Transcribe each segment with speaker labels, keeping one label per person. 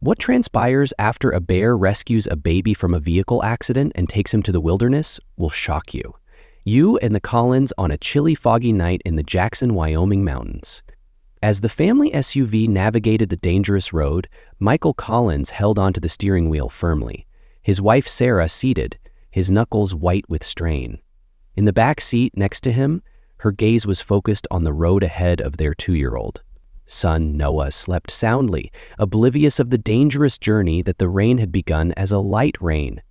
Speaker 1: What transpires after a bear rescues a baby from a vehicle accident and takes him to the wilderness will shock you. You and the Collins on a chilly, foggy night in the Jackson, Wyoming mountains. As the family SUV navigated the dangerous road, Michael Collins held onto the steering wheel firmly, his wife Sarah seated, his knuckles white with strain. In the back seat next to him, her gaze was focused on the road ahead of their 2-year-old. Son Noah slept soundly, oblivious of the dangerous journey that the rain had begun as a light rain.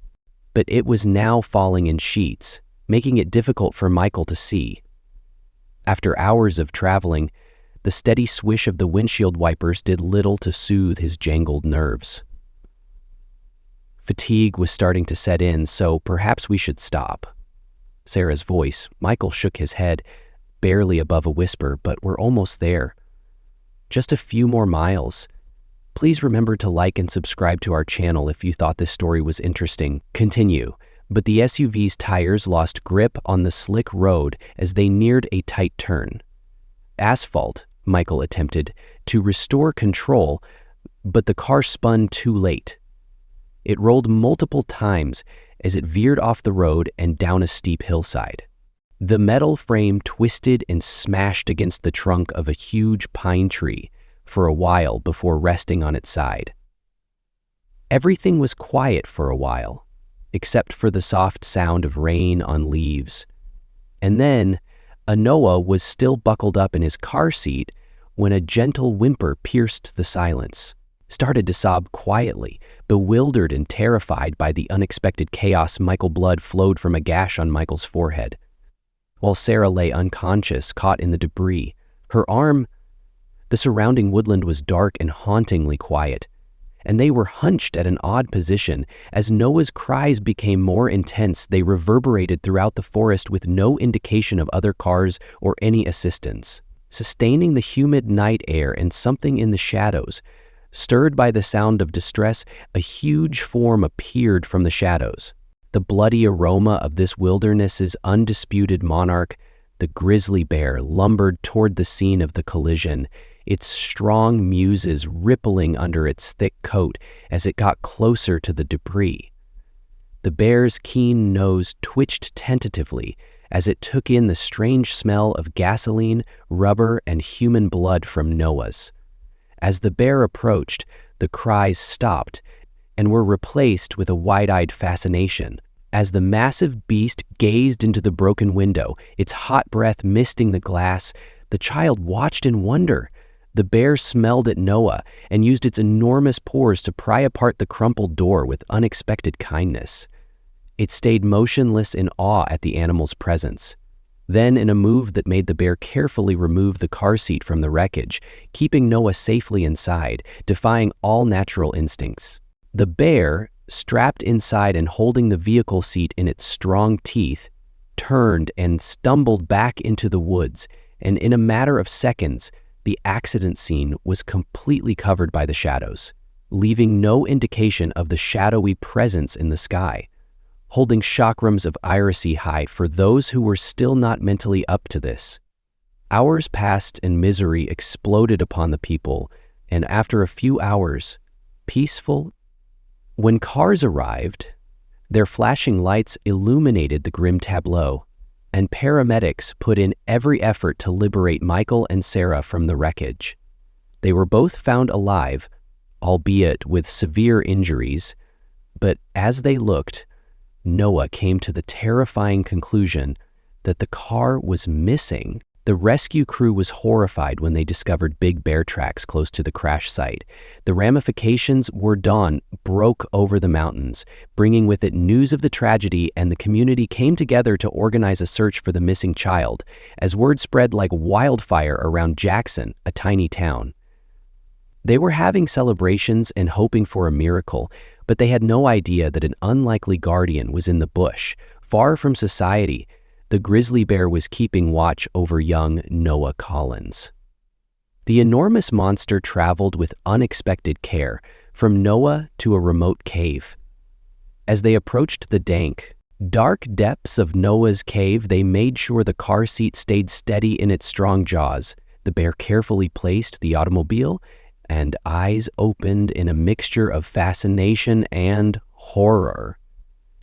Speaker 1: But it was now falling in sheets, making it difficult for Michael to see. After hours of traveling, the steady swish of the windshield wipers did little to soothe his jangled nerves. Fatigue was starting to set in, so perhaps we should stop. Sarah's voice. Michael shook his head, barely above a whisper, but we're almost there. Just a few more miles. Please remember to like and subscribe to our channel if you thought this story was interesting. Continue. But the SUV's tires lost grip on the slick road as they neared a tight turn. Asphalt, Michael attempted to restore control, but the car spun too late. It rolled multiple times as it veered off the road and down a steep hillside. The metal frame twisted and smashed against the trunk of a huge pine tree for a while before resting on its side. Everything was quiet for a while, except for the soft sound of rain on leaves. And then, Noah was still buckled up in his car seat when a gentle whimper pierced the silence, started to sob quietly, bewildered and terrified by the unexpected chaos. Michael's blood flowed from a gash on Michael's forehead. While Sarah lay unconscious, caught in the debris, the surrounding woodland was dark and hauntingly quiet, and they were hunched at an odd position. As Noah's cries became more intense, they reverberated throughout the forest with no indication of other cars or any assistance. Sustaining the humid night air and something in the shadows, stirred by the sound of distress, a huge form appeared from the shadows. The bloody aroma of this wilderness's undisputed monarch, the grizzly bear, lumbered toward the scene of the collision, its strong muses rippling under its thick coat as it got closer to the debris. The bear's keen nose twitched tentatively as it took in the strange smell of gasoline, rubber, and human blood from Noah's. As the bear approached, the cries stopped and were replaced with a wide-eyed fascination. As the massive beast gazed into the broken window, its hot breath misting the glass, the child watched in wonder. The bear smelled at Noah and used its enormous paws to pry apart the crumpled door with unexpected kindness. It stayed motionless in awe at the animal's presence. Then, in a move that made the bear carefully remove the car seat from the wreckage, keeping Noah safely inside, defying all natural instincts. The bear, strapped inside and holding the vehicle seat in its strong teeth, turned and stumbled back into the woods, and in a matter of seconds, the accident scene was completely covered by the shadows, leaving no indication of the shadowy presence in the sky, holding chakrams of iricy high for those who were still not mentally up to this. Hours passed and misery exploded upon the people, and after a few hours, peaceful. When cars arrived, their flashing lights illuminated the grim tableau, and paramedics put in every effort to liberate Michael and Sarah from the wreckage. They were both found alive, albeit with severe injuries, but as they looked, Noah came to the terrifying conclusion that the car was missing. The rescue crew was horrified when they discovered big bear tracks close to the crash site. The ramifications were dawn broke over the mountains, bringing with it news of the tragedy, and the community came together to organize a search for the missing child, as word spread like wildfire around Jackson, a tiny town. They were having celebrations and hoping for a miracle, but they had no idea that an unlikely guardian was in the bush, far from society. The grizzly bear was keeping watch over young Noah Collins. The enormous monster traveled with unexpected care from Noah to a remote cave. As they approached the dank, dark depths of Noah's cave, they made sure the car seat stayed steady in its strong jaws. The bear carefully placed the automobile and eyes opened in a mixture of fascination and horror.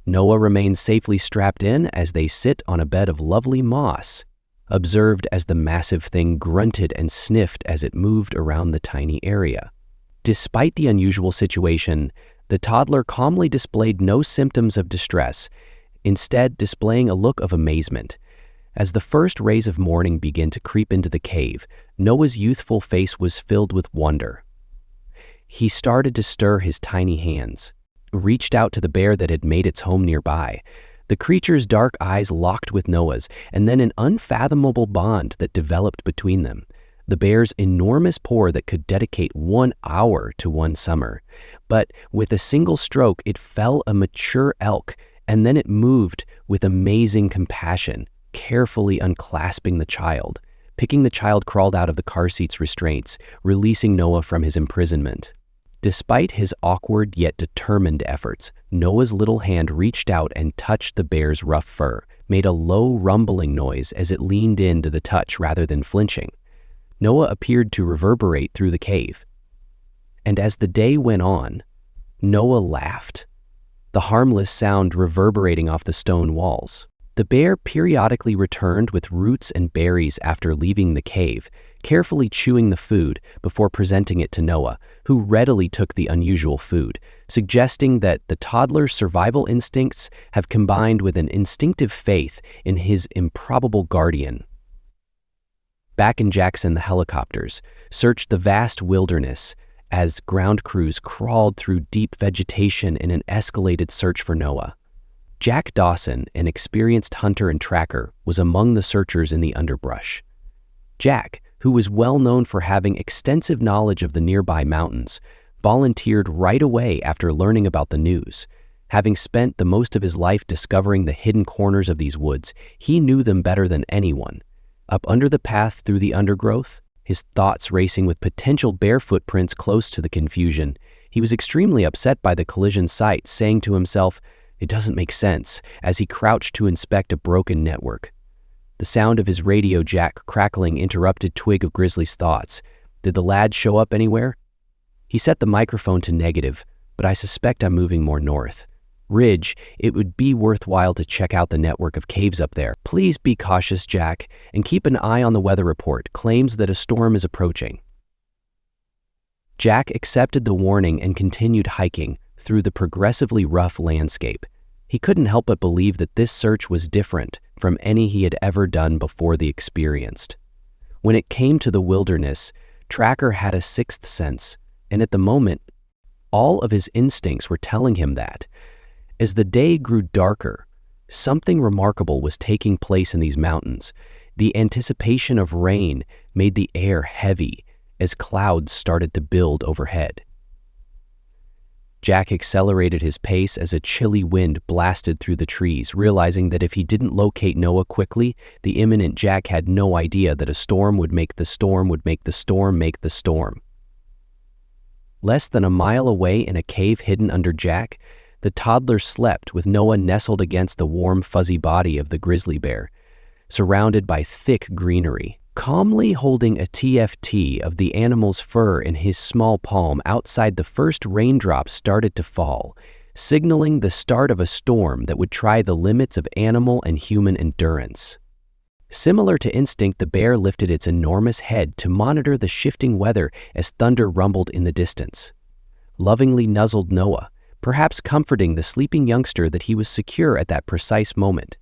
Speaker 1: Noah remains safely strapped in as they sit on a bed of lovely moss, observed as the massive thing grunted and sniffed as it moved around the tiny area. Despite the unusual situation, the toddler calmly displayed no symptoms of distress, instead displaying a look of amazement. As the first rays of morning began to creep into the cave, Noah's youthful face was filled with wonder. He started to stir his tiny hands, reached out to the bear that had made its home nearby. The creature's dark eyes locked with Noah's, and then an unfathomable bond that developed between them. The bear's enormous paw that could dedicate 1 hour to one summer. But with a single stroke, it fell a mature elk, and then it moved with amazing compassion, carefully unclasping the child. Picking the child crawled out of the car seat's restraints, releasing Noah from his imprisonment. Despite his awkward yet determined efforts, Noah's little hand reached out and touched the bear's rough fur, made a low rumbling noise as it leaned into the touch rather than flinching. Noah appeared to reverberate through the cave. And as the day went on, Noah laughed, the harmless sound reverberating off the stone walls. The bear periodically returned with roots and berries after leaving the cave, carefully chewing the food before presenting it to Noah, who readily took the unusual food, suggesting that the toddler's survival instincts have combined with an instinctive faith in his improbable guardian. Back in Jackson, the helicopters searched the vast wilderness as ground crews crawled through deep vegetation in an escalated search for Noah. Jack Dawson, an experienced hunter and tracker, was among the searchers in the underbrush. Jack, who was well known for having extensive knowledge of the nearby mountains, volunteered right away after learning about the news. Having spent the most of his life discovering the hidden corners of these woods, he knew them better than anyone. Up under the path through the undergrowth, his thoughts racing with potential bear footprints close to the confusion, he was extremely upset by the collision site, saying to himself, "It doesn't make sense," as he crouched to inspect a broken network. The sound of his radio jack crackling interrupted Twig of Grizzly's thoughts. Did the lad show up anywhere? He set the microphone to negative, but I suspect I'm moving more north. Ridge, it would be worthwhile to check out the network of caves up there. Please be cautious, Jack, and keep an eye on the weather report. Claims that a storm is approaching. Jack accepted the warning and continued hiking through the progressively rough landscape. He couldn't help but believe that this search was different from any he had ever done before the experience. When it came to the wilderness, Tracker had a sixth sense, and at the moment, all of his instincts were telling him that. As the day grew darker, something remarkable was taking place in these mountains. The anticipation of rain made the air heavy as clouds started to build overhead. Jack accelerated his pace as a chilly wind blasted through the trees, realizing that if he didn't locate Noah quickly, the imminent Jack had no idea that a storm would make the storm would make the storm make the storm. Less than a mile away in a cave hidden under Jack, the toddler slept with Noah nestled against the warm, fuzzy body of the grizzly bear, surrounded by thick greenery. Calmly holding a TFT of the animal's fur in his small palm outside, the first raindrops started to fall, signaling the start of a storm that would try the limits of animal and human endurance. Similar to instinct, the bear lifted its enormous head to monitor the shifting weather as thunder rumbled in the distance. Lovingly nuzzled Noah, perhaps comforting the sleeping youngster that he was secure at that precise moment,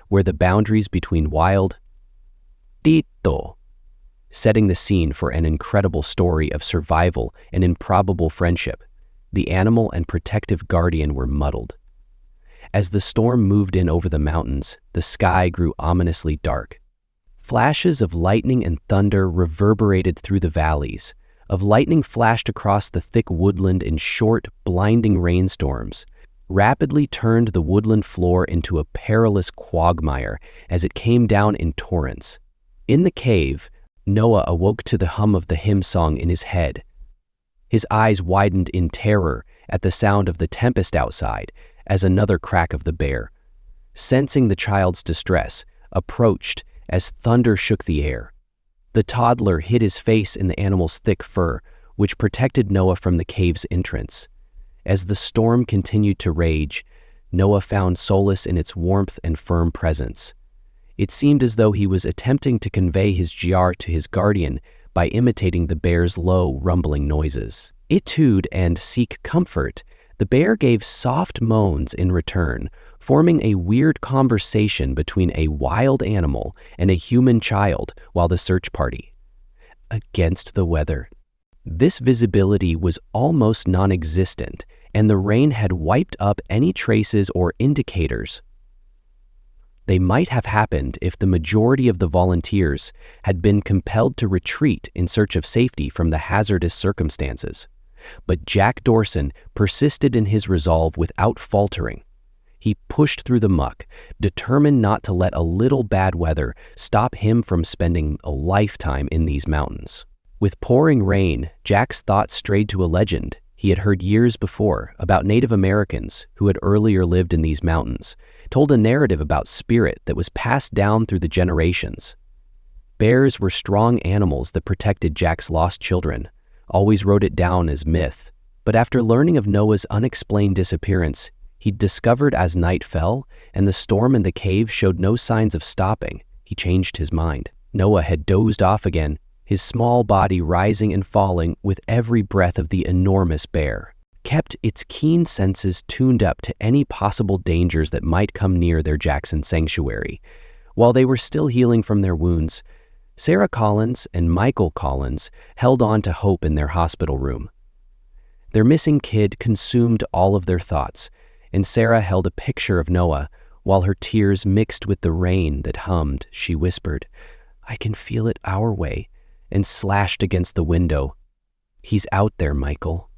Speaker 1: where the boundaries between wild Tito, setting the scene for an incredible story of survival and improbable friendship. The animal and protective guardian were muddled. As the storm moved in over the mountains, the sky grew ominously dark. Flashes of lightning and thunder reverberated through the valleys. Of lightning flashed across the thick woodland in short, blinding rainstorms, rapidly turned the woodland floor into a perilous quagmire as it came down in torrents. In the cave, Noah awoke to the hum of the hymn song in his head. His eyes widened in terror at the sound of the tempest outside as another crack of the bear, sensing the child's distress, approached as thunder shook the air. The toddler hid his face in the animal's thick fur, which protected Noah from the cave's entrance. As the storm continued to rage, Noah found solace in its warmth and firm presence. It seemed as though he was attempting to convey his jar to his guardian by imitating the bear's low, rumbling noises. Etude and seek comfort, the bear gave soft moans in return, forming a weird conversation between a wild animal and a human child while the search party. Against the weather. This visibility was almost non-existent, and the rain had wiped up any traces or indicators. They might have happened if the majority of the volunteers had been compelled to retreat in search of safety from the hazardous circumstances. But Jack Dorson persisted in his resolve without faltering. He pushed through the muck, determined not to let a little bad weather stop him from spending a lifetime in these mountains. With pouring rain, Jack's thoughts strayed to a legend he had heard years before about Native Americans who had earlier lived in these mountains, told a narrative about spirit that was passed down through the generations. Bears were strong animals that protected Jack's lost children, always wrote it down as myth. But after learning of Noah's unexplained disappearance, he discovered as night fell and the storm in the cave showed no signs of stopping, he changed his mind. Noah had dozed off again, his small body rising and falling with every breath of the enormous bear, kept its keen senses tuned up to any possible dangers that might come near their Jackson sanctuary. While they were still healing from their wounds, Sarah Collins and Michael Collins held on to hope in their hospital room. Their missing kid consumed all of their thoughts, and Sarah held a picture of Noah. While her tears mixed with the rain that hummed, she whispered, "I can feel it our way," and slashed against the window. "He's out there, Michael."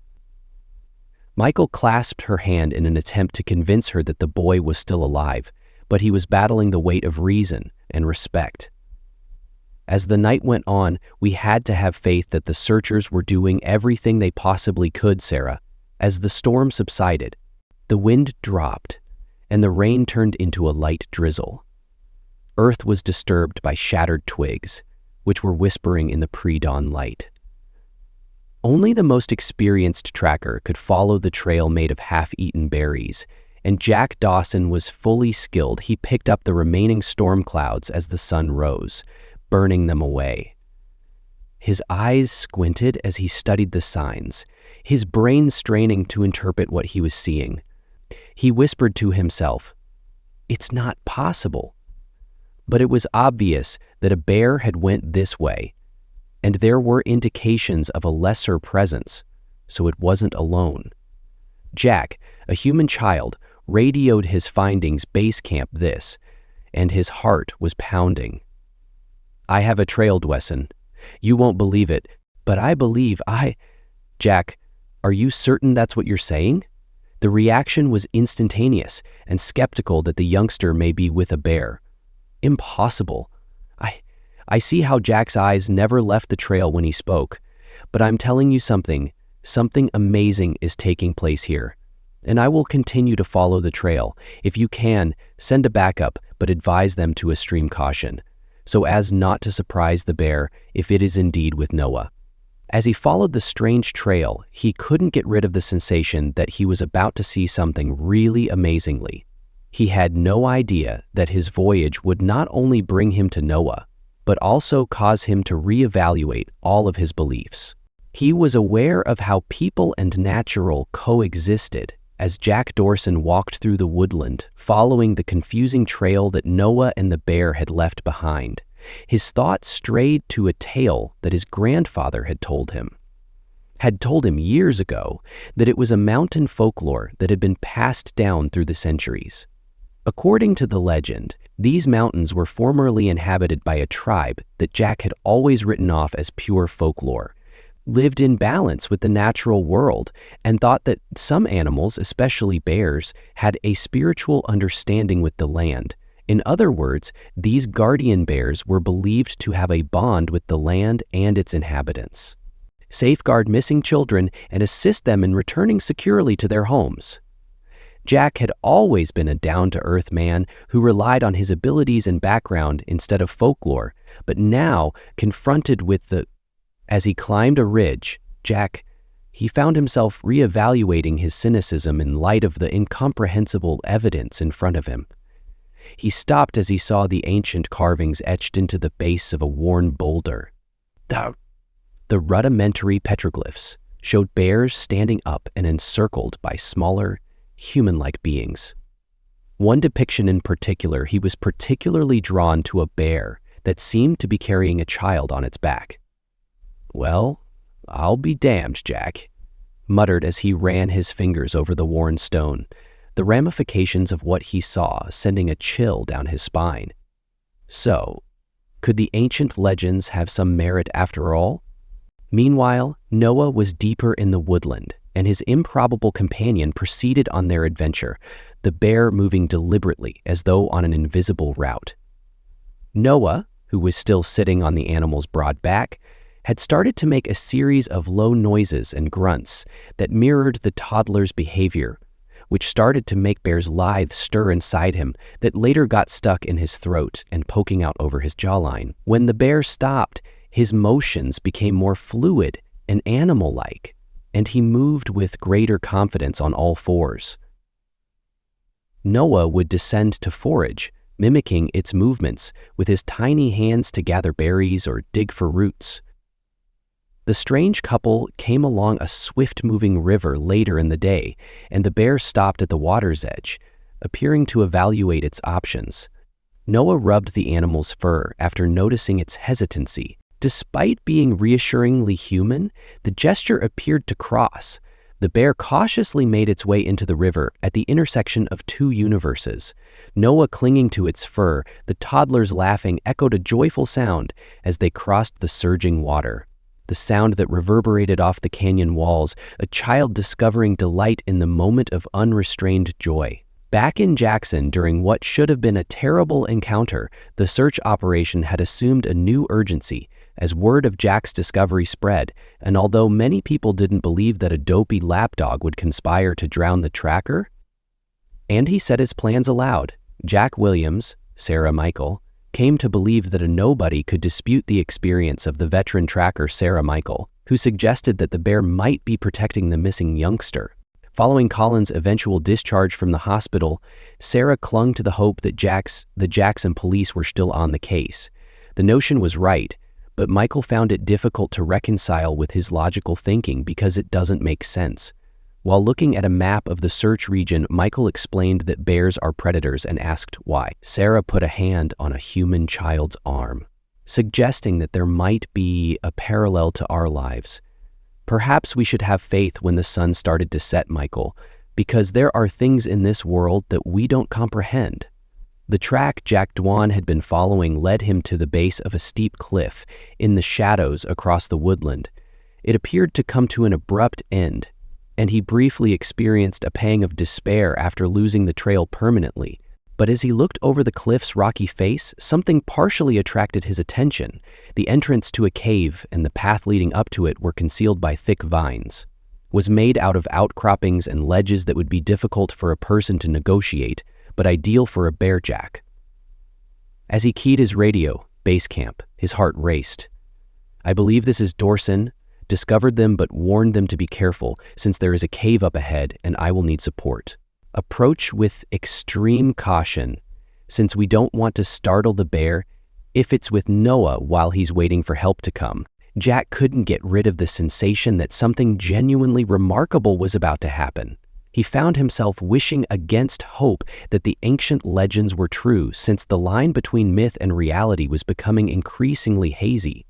Speaker 1: Michael clasped her hand in an attempt to convince her that the boy was still alive, but he was battling the weight of reason and respect. As the night went on, we had to have faith that the searchers were doing everything they possibly could, Sarah. As the storm subsided, the wind dropped, and the rain turned into a light drizzle. Earth was disturbed by shattered twigs, which were whispering in the pre-dawn light. Only the most experienced tracker could follow the trail made of half-eaten berries, and Jack Dawson was fully skilled. He picked up the remaining storm clouds as the sun rose, burning them away. His eyes squinted as he studied the signs, his brain straining to interpret what he was seeing. He whispered to himself, "It's not possible." But it was obvious that a bear had went this way, and there were indications of a lesser presence, so it wasn't alone. Jack, a human child, radioed his findings base camp this, and his heart was pounding. "I have a trail, Dwesson. You won't believe it, but I believe Jack, are you certain that's what you're saying?" The reaction was instantaneous and skeptical that the youngster may be with a bear. "Impossible. I see how Jack's eyes never left the trail when he spoke, but I'm telling you something amazing is taking place here, and I will continue to follow the trail. If you can, send a backup, but advise them to extreme caution, so as not to surprise the bear if it is indeed with Noah." As he followed the strange trail, he couldn't get rid of the sensation that he was about to see something really amazingly. He had no idea that his voyage would not only bring him to Noah, but also cause him to reevaluate all of his beliefs. He was aware of how people and natural coexisted as Jack Dorson walked through the woodland, following the confusing trail that Noah and the bear had left behind. His thoughts strayed to a tale that his grandfather had told him years ago, that it was a mountain folklore that had been passed down through the centuries. According to the legend, these mountains were formerly inhabited by a tribe that Jack had always written off as pure folklore, lived in balance with the natural world, and thought that some animals, especially bears, had a spiritual understanding with the land. In other words, these guardian bears were believed to have a bond with the land and its inhabitants, safeguard missing children, and assist them in returning securely to their homes. Jack had always been a down-to-earth man who relied on his abilities and background instead of folklore, but now, confronted with as he climbed a ridge, Jack, he found himself reevaluating his cynicism in light of the incomprehensible evidence in front of him. He stopped as he saw the ancient carvings etched into the base of a worn boulder. The rudimentary petroglyphs showed bears standing up and encircled by smaller, human-like beings. One depiction in particular, he was particularly drawn to a bear that seemed to be carrying a child on its back. "Well, I'll be damned," Jack muttered as he ran his fingers over the worn stone, the ramifications of what he saw sending a chill down his spine. So, could the ancient legends have some merit after all? Meanwhile, Noah was deeper in the woodland, and his improbable companion proceeded on their adventure, the bear moving deliberately as though on an invisible route. Noah, who was still sitting on the animal's broad back, had started to make a series of low noises and grunts that mirrored the toddler's behavior, which started to make Bear's lithe stir inside him that later got stuck in his throat and poking out over his jawline. When the bear stopped, his motions became more fluid and animal-like, and he moved with greater confidence on all fours. Noah would descend to forage, mimicking its movements with his tiny hands to gather berries or dig for roots. The strange couple came along a swift-moving river later in the day, and the bear stopped at the water's edge, appearing to evaluate its options. Noah rubbed the animal's fur after noticing its hesitancy. Despite being reassuringly human, the gesture appeared to cross. The bear cautiously made its way into the river at the intersection of two universes. Noah clinging to its fur, the toddlers laughing echoed a joyful sound as they crossed the surging water. The sound that reverberated off the canyon walls, a child discovering delight in the moment of unrestrained joy. Back in Jackson, during what should have been a terrible encounter, the search operation had assumed a new urgency as word of Jack's discovery spread, and although many people didn't believe that a dopey lapdog would conspire to drown the tracker, and he said his plans aloud, Jack Williams, Sarah Michael, came to believe that a nobody could dispute the experience of the veteran tracker Sarah Michael, who suggested that the bear might be protecting the missing youngster. Following Colin's eventual discharge from the hospital, Sarah clung to the hope that the Jackson police were still on the case. The notion was right, but Michael found it difficult to reconcile with his logical thinking because it doesn't make sense. While looking at a map of the search region, Michael explained that bears are predators and asked why. Sarah put a hand on a human child's arm, suggesting that there might be a parallel to our lives. Perhaps we should have faith when the sun started to set, Michael, because there are things in this world that we don't comprehend. The track Jack Dwan had been following led him to the base of a steep cliff in the shadows across the woodland. It appeared to come to an abrupt end, and he briefly experienced a pang of despair after losing the trail permanently. But as he looked over the cliff's rocky face, something partially attracted his attention. The entrance to a cave and the path leading up to it were concealed by thick vines. Was made out of outcroppings and ledges that would be difficult for a person to negotiate, but ideal for a bear Jack. As he keyed his radio, base camp, his heart raced. "I believe this is Dorson. Discovered them but warned them to be careful since there is a cave up ahead and I will need support. Approach with extreme caution since we don't want to startle the bear if it's with Noah while he's waiting for help to come." Jack couldn't get rid of the sensation that something genuinely remarkable was about to happen. He found himself wishing against hope that the ancient legends were true, since the line between myth and reality was becoming increasingly hazy.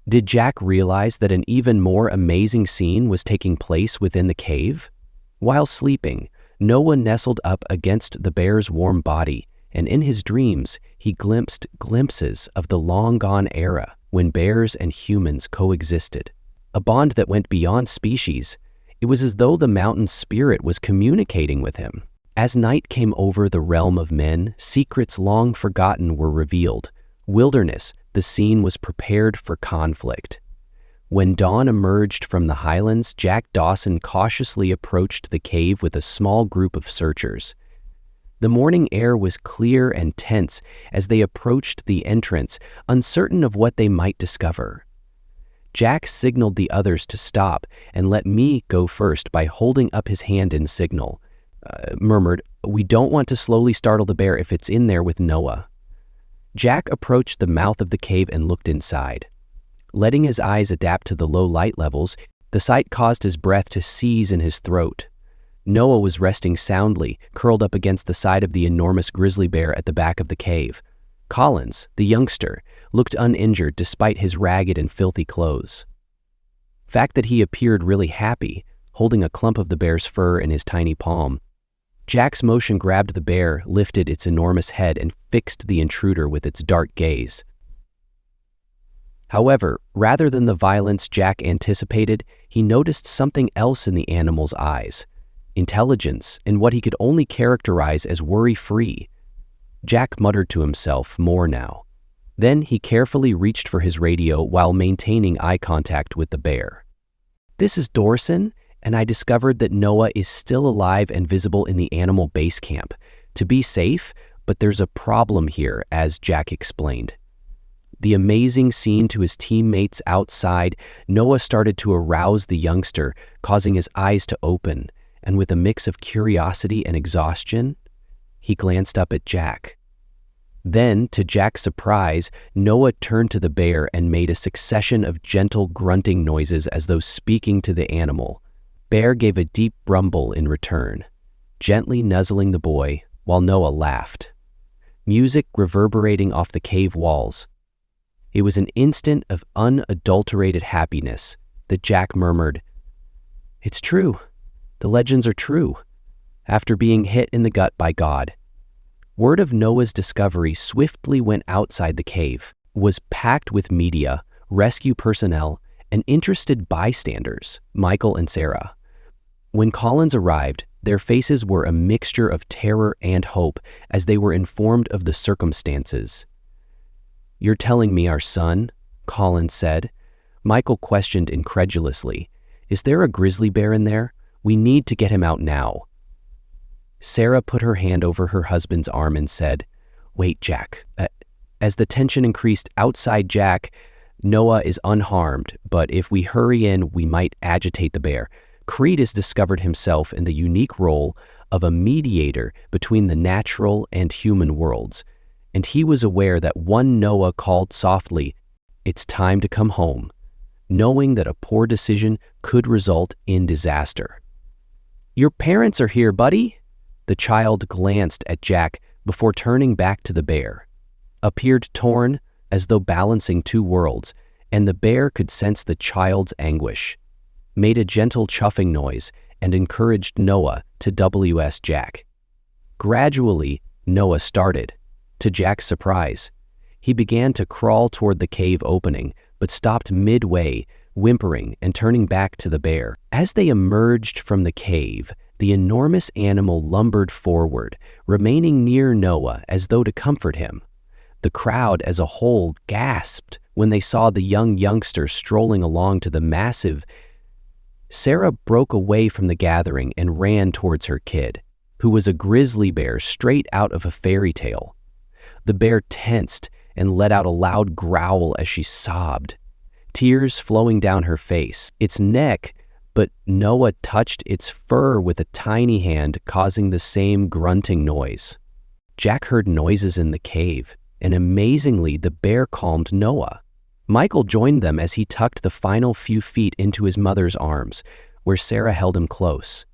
Speaker 1: Did Jack realize that an even more amazing scene was taking place within the cave? While sleeping, Noah nestled up against the bear's warm body, and in his dreams, he glimpsed glimpses of the long-gone era when bears and humans coexisted. A bond that went beyond species. It was as though the mountain spirit was communicating with him. As night came over the realm of men, secrets long forgotten were revealed. Wilderness, the scene was prepared for conflict. When dawn emerged from the highlands, Jack Dawson cautiously approached the cave with a small group of searchers. The morning air was clear and tense as they approached the entrance, uncertain of what they might discover. Jack signaled the others to stop and let me go first by holding up his hand in signal. Murmured, "We don't want to slowly startle the bear if it's in there with Noah." Jack approached the mouth of the cave and looked inside. Letting his eyes adapt to the low light levels, the sight caused his breath to seize in his throat. Noah was resting soundly, curled up against the side of the enormous grizzly bear at the back of the cave. Collins, the youngster, looked uninjured despite his ragged and filthy clothes. Fact that he appeared really happy, holding a clump of the bear's fur in his tiny palm. Jack's motion grabbed the bear, lifted its enormous head, and fixed the intruder with its dark gaze. However, rather than the violence Jack anticipated, he noticed something else in the animal's eyes. Intelligence, and what he could only characterize as worry-free. Jack muttered to himself, "More now." Then he carefully reached for his radio while maintaining eye contact with the bear. "This is Dorson, and I discovered that Noah is still alive and visible in the animal base camp. To be safe, but there's a problem here," as Jack explained. The amazing scene to his teammates outside, Noah started to arouse the youngster, causing his eyes to open, and with a mix of curiosity and exhaustion, he glanced up at Jack. Then, to Jack's surprise, Noah turned to the bear and made a succession of gentle grunting noises as though speaking to the animal. Bear gave a deep rumble in return, gently nuzzling the boy while Noah laughed. Music reverberating off the cave walls. It was an instant of unadulterated happiness that Jack murmured, "It's true. The legends are true." After being hit in the gut by God. Word of Noah's discovery swiftly went outside the cave, was packed with media, rescue personnel, and interested bystanders, Michael and Sarah. When Collins arrived, their faces were a mixture of terror and hope as they were informed of the circumstances. "You're telling me our son?" Collins said. Michael questioned incredulously, "Is there a grizzly bear in there? We need to get him out now." Sarah put her hand over her husband's arm and said, "Wait, Jack." As the tension increased outside Jack, "Noah is unharmed, but if we hurry in, we might agitate the bear." Creed has discovered himself in the unique role of a mediator between the natural and human worlds, and he was aware that one Noah called softly, "It's time to come home," knowing that a poor decision could result in disaster. "Your parents are here, buddy." The child glanced at Jack before turning back to the bear, appeared torn as though balancing two worlds, and the bear could sense the child's anguish, made a gentle chuffing noise, and encouraged Noah to WS Jack. Gradually, Noah started. To Jack's surprise, he began to crawl toward the cave opening, but stopped midway, whimpering and turning back to the bear. As they emerged from the cave, the enormous animal lumbered forward, remaining near Noah as though to comfort him. The crowd as a whole gasped when they saw the young youngster strolling along to the massive. Sarah broke away from the gathering and ran towards her kid, who was a grizzly bear straight out of a fairy tale. The bear tensed and let out a loud growl as she sobbed, tears flowing down her face. Its neck, but Noah touched its fur with a tiny hand, causing the same grunting noise. Jack heard noises in the cave, and amazingly, the bear calmed Noah. Michael joined them as he tucked the final few feet into his mother's arms, where Sarah held him close.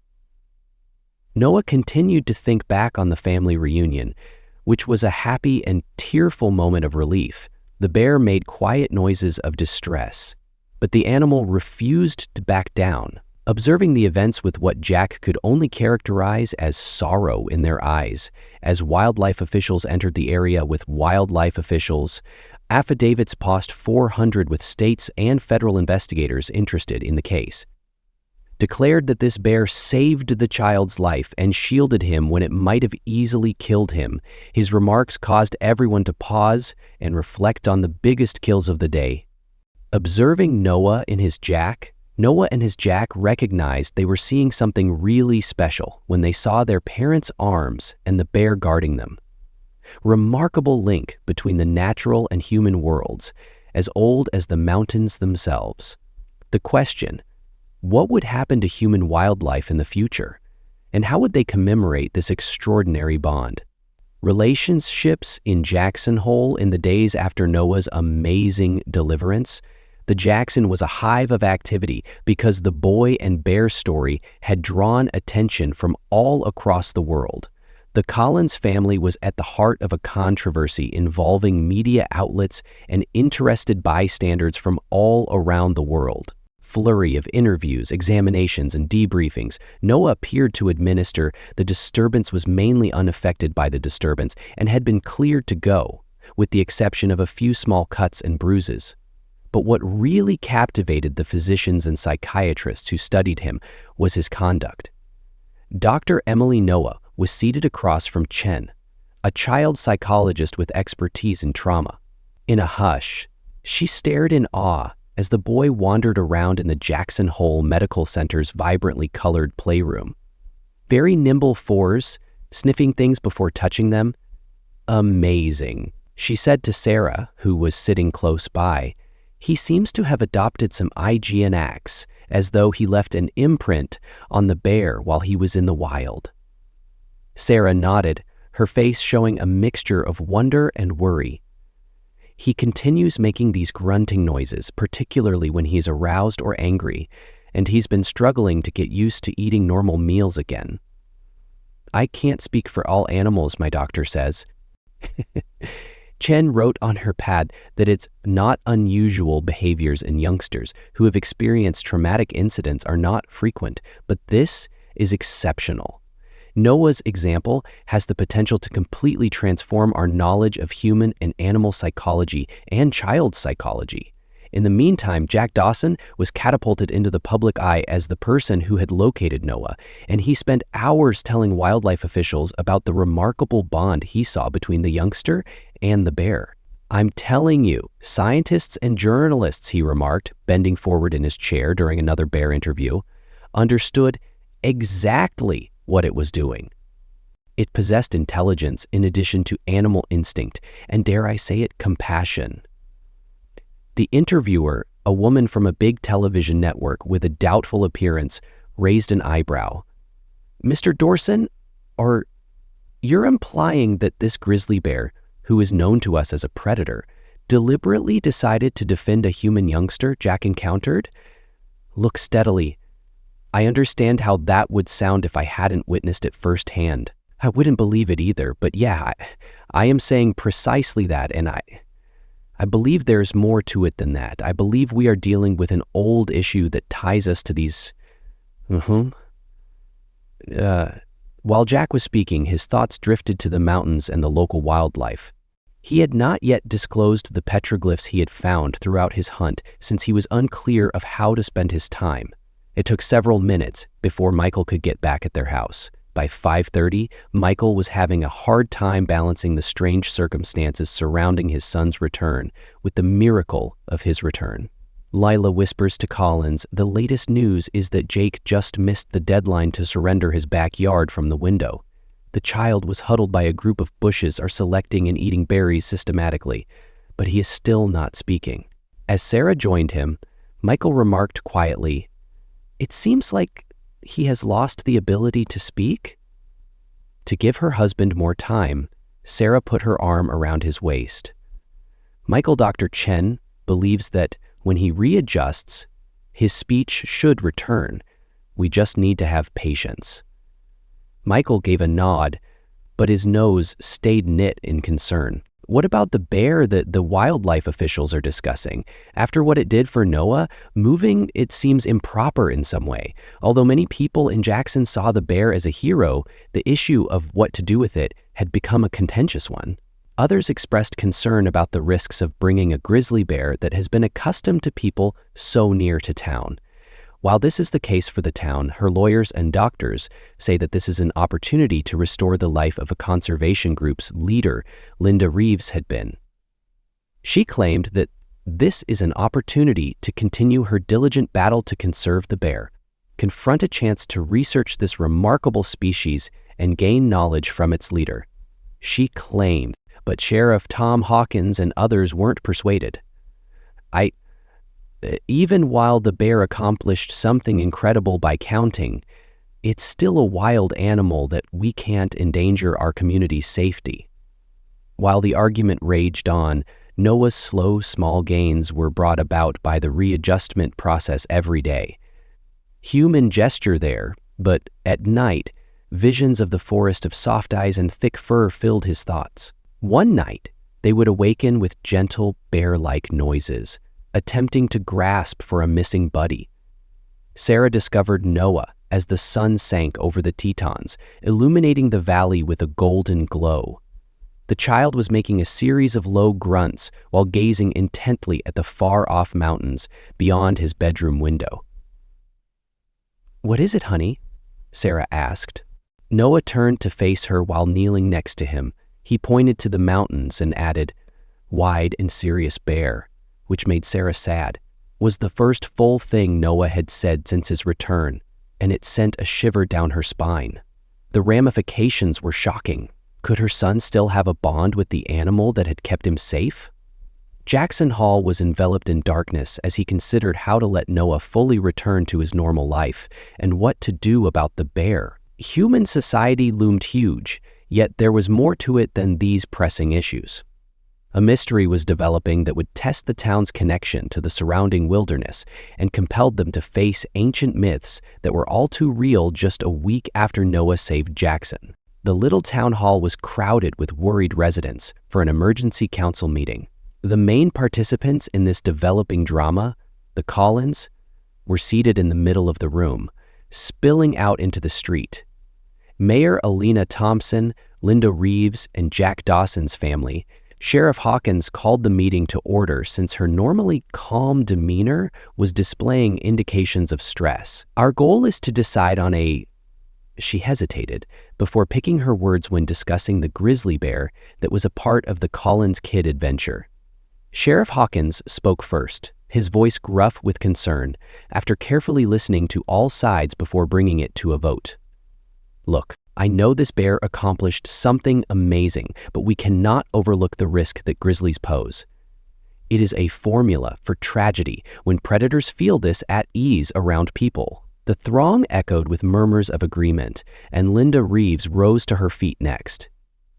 Speaker 1: Noah continued to think back on the family reunion, which was a happy and tearful moment of relief. The bear made quiet noises of distress, but the animal refused to back down, observing the events with what Jack could only characterize as sorrow in their eyes. As wildlife officials entered the area with wildlife officials, affidavits passed 400 with states and federal investigators interested in the case, declared that this bear saved the child's life and shielded him when it might have easily killed him. His remarks caused everyone to pause and reflect on the biggest kills of the day. Observing Noah and his Jack recognized they were seeing something really special when they saw their parents' arms and the bear guarding them. Remarkable link between the natural and human worlds, as old as the mountains themselves. The question, what would happen to human wildlife in the future? And how would they commemorate this extraordinary bond? Relationships in Jackson Hole in the days after Noah's amazing deliverance. The Jackson was a hive of activity because the boy and bear story had drawn attention from all across the world. The Collins family was at the heart of a controversy involving media outlets and interested bystanders from all around the world. Flurry of interviews, examinations, and debriefings. Noah appeared to administer the disturbance was mainly unaffected by the disturbance and had been cleared to go, with the exception of a few small cuts and bruises. But what really captivated the physicians and psychiatrists who studied him was his conduct. Dr. Emily Noah was seated across from Chen, a child psychologist with expertise in trauma. In a hush, she stared in awe as the boy wandered around in the Jackson Hole Medical Center's vibrantly colored playroom. Very nimble fours, sniffing things before touching them. Amazing, she said to Sarah, who was sitting close by. He seems to have adopted some IGN acts, as though he left an imprint on the bear while he was in the wild. Sarah nodded, her face showing a mixture of wonder and worry. He continues making these grunting noises, particularly when he's aroused or angry, and he's been struggling to get used to eating normal meals again. I can't speak for all animals, my doctor says. Chen wrote on her pad that it's not unusual behaviors in youngsters who have experienced traumatic incidents are not frequent, but this is exceptional. Noah's example has the potential to completely transform our knowledge of human and animal psychology and child psychology. In the meantime, Jack Dawson was catapulted into the public eye as the person who had located Noah, and he spent hours telling wildlife officials about the remarkable bond he saw between the youngster and the bear. I'm telling you, scientists and journalists, he remarked, bending forward in his chair during another bear interview, understood exactly what it was doing. It possessed intelligence in addition to animal instinct, and dare I say it, compassion. The interviewer, a woman from a big television network with a doubtful appearance, raised an eyebrow. Mr. Dorson, you're implying that this grizzly bear, who is known to us as a predator, deliberately decided to defend a human youngster Jack encountered? Look steadily. I understand how that would sound if I hadn't witnessed it firsthand. I wouldn't believe it either, but yeah, I am saying precisely that, and I believe there's more to it than that. I believe we are dealing with an old issue that ties us to these... While Jack was speaking, his thoughts drifted to the mountains and the local wildlife. He had not yet disclosed the petroglyphs he had found throughout his hunt since he was unclear of how to spend his time. It took several minutes before Michael could get back at their house. By 5:30, Michael was having a hard time balancing the strange circumstances surrounding his son's return with the miracle of his return. Lila whispers to Collins, the latest news is that Jake just missed the deadline to surrender his backyard from the window. The child was huddled by a group of bushes are selecting and eating berries systematically, but he is still not speaking. As Sarah joined him, Michael remarked quietly, "It seems like he has lost the ability to speak?" To give her husband more time, Sarah put her arm around his waist. Michael Dr. Chen believes that when he readjusts, his speech should return. We just need to have patience. Michael gave a nod, but his nose stayed knit in concern. What about the bear that the wildlife officials are discussing? After what it did for Noah, moving it seems improper in some way. Although many people in Jackson saw the bear as a hero, the issue of what to do with it had become a contentious one. Others expressed concern about the risks of bringing a grizzly bear that has been accustomed to people so near to town. While this is the case for the town, her lawyers and doctors say that this is an opportunity to restore the life of a conservation group's leader, Linda Reeves, had been. She claimed that this is an opportunity to continue her diligent battle to conserve the bear, confront a chance to research this remarkable species and gain knowledge from its leader. She claimed, but Sheriff Tom Hawkins and others weren't persuaded. I, even while the bear accomplished something incredible by counting, it's still a wild animal that we can't endanger our community's safety. While the argument raged on, Noah's slow, small gains were brought about by the readjustment process every day. Human gesture there, but at night, visions of the forest of soft eyes and thick fur filled his thoughts. One night, they would awaken with gentle, bear-like noises, attempting to grasp for a missing buddy. Sarah discovered Noah as the sun sank over the Tetons, illuminating the valley with a golden glow. The child was making a series of low grunts while gazing intently at the far-off mountains beyond his bedroom window. "What is it, honey?" Sarah asked. Noah turned to face her while kneeling next to him. He pointed to the mountains and added, "Wide and serious bear," which made Sarah sad. Was the first full thing Noah had said since his return, and it sent a shiver down her spine. The ramifications were shocking. Could her son still have a bond with the animal that had kept him safe? Jackson Hall was enveloped in darkness as he considered how to let Noah fully return to his normal life and what to do about the bear. Human society loomed huge, yet there was more to it than these pressing issues. A mystery was developing that would test the town's connection to the surrounding wilderness and compelled them to face ancient myths that were all too real just a week after Noah saved Jackson. The little town hall was crowded with worried residents for an emergency council meeting. The main participants in this developing drama, the Collins, were seated in the middle of the room, spilling out into the street. Mayor Alina Thompson, Linda Reeves, and Jack Dawson's family, Sheriff Hawkins called the meeting to order since her normally calm demeanor was displaying indications of stress. "Our goal is to decide on a..." She hesitated before picking her words when discussing the grizzly bear that was a part of the Collins Kid adventure. Sheriff Hawkins spoke first, his voice gruff with concern, after carefully listening to all sides before bringing it to a vote. "Look, I know this bear accomplished something amazing, but we cannot overlook the risk that grizzlies pose. It is a formula for tragedy when predators feel this at ease around people." The throng echoed with murmurs of agreement, and Linda Reeves rose to her feet next.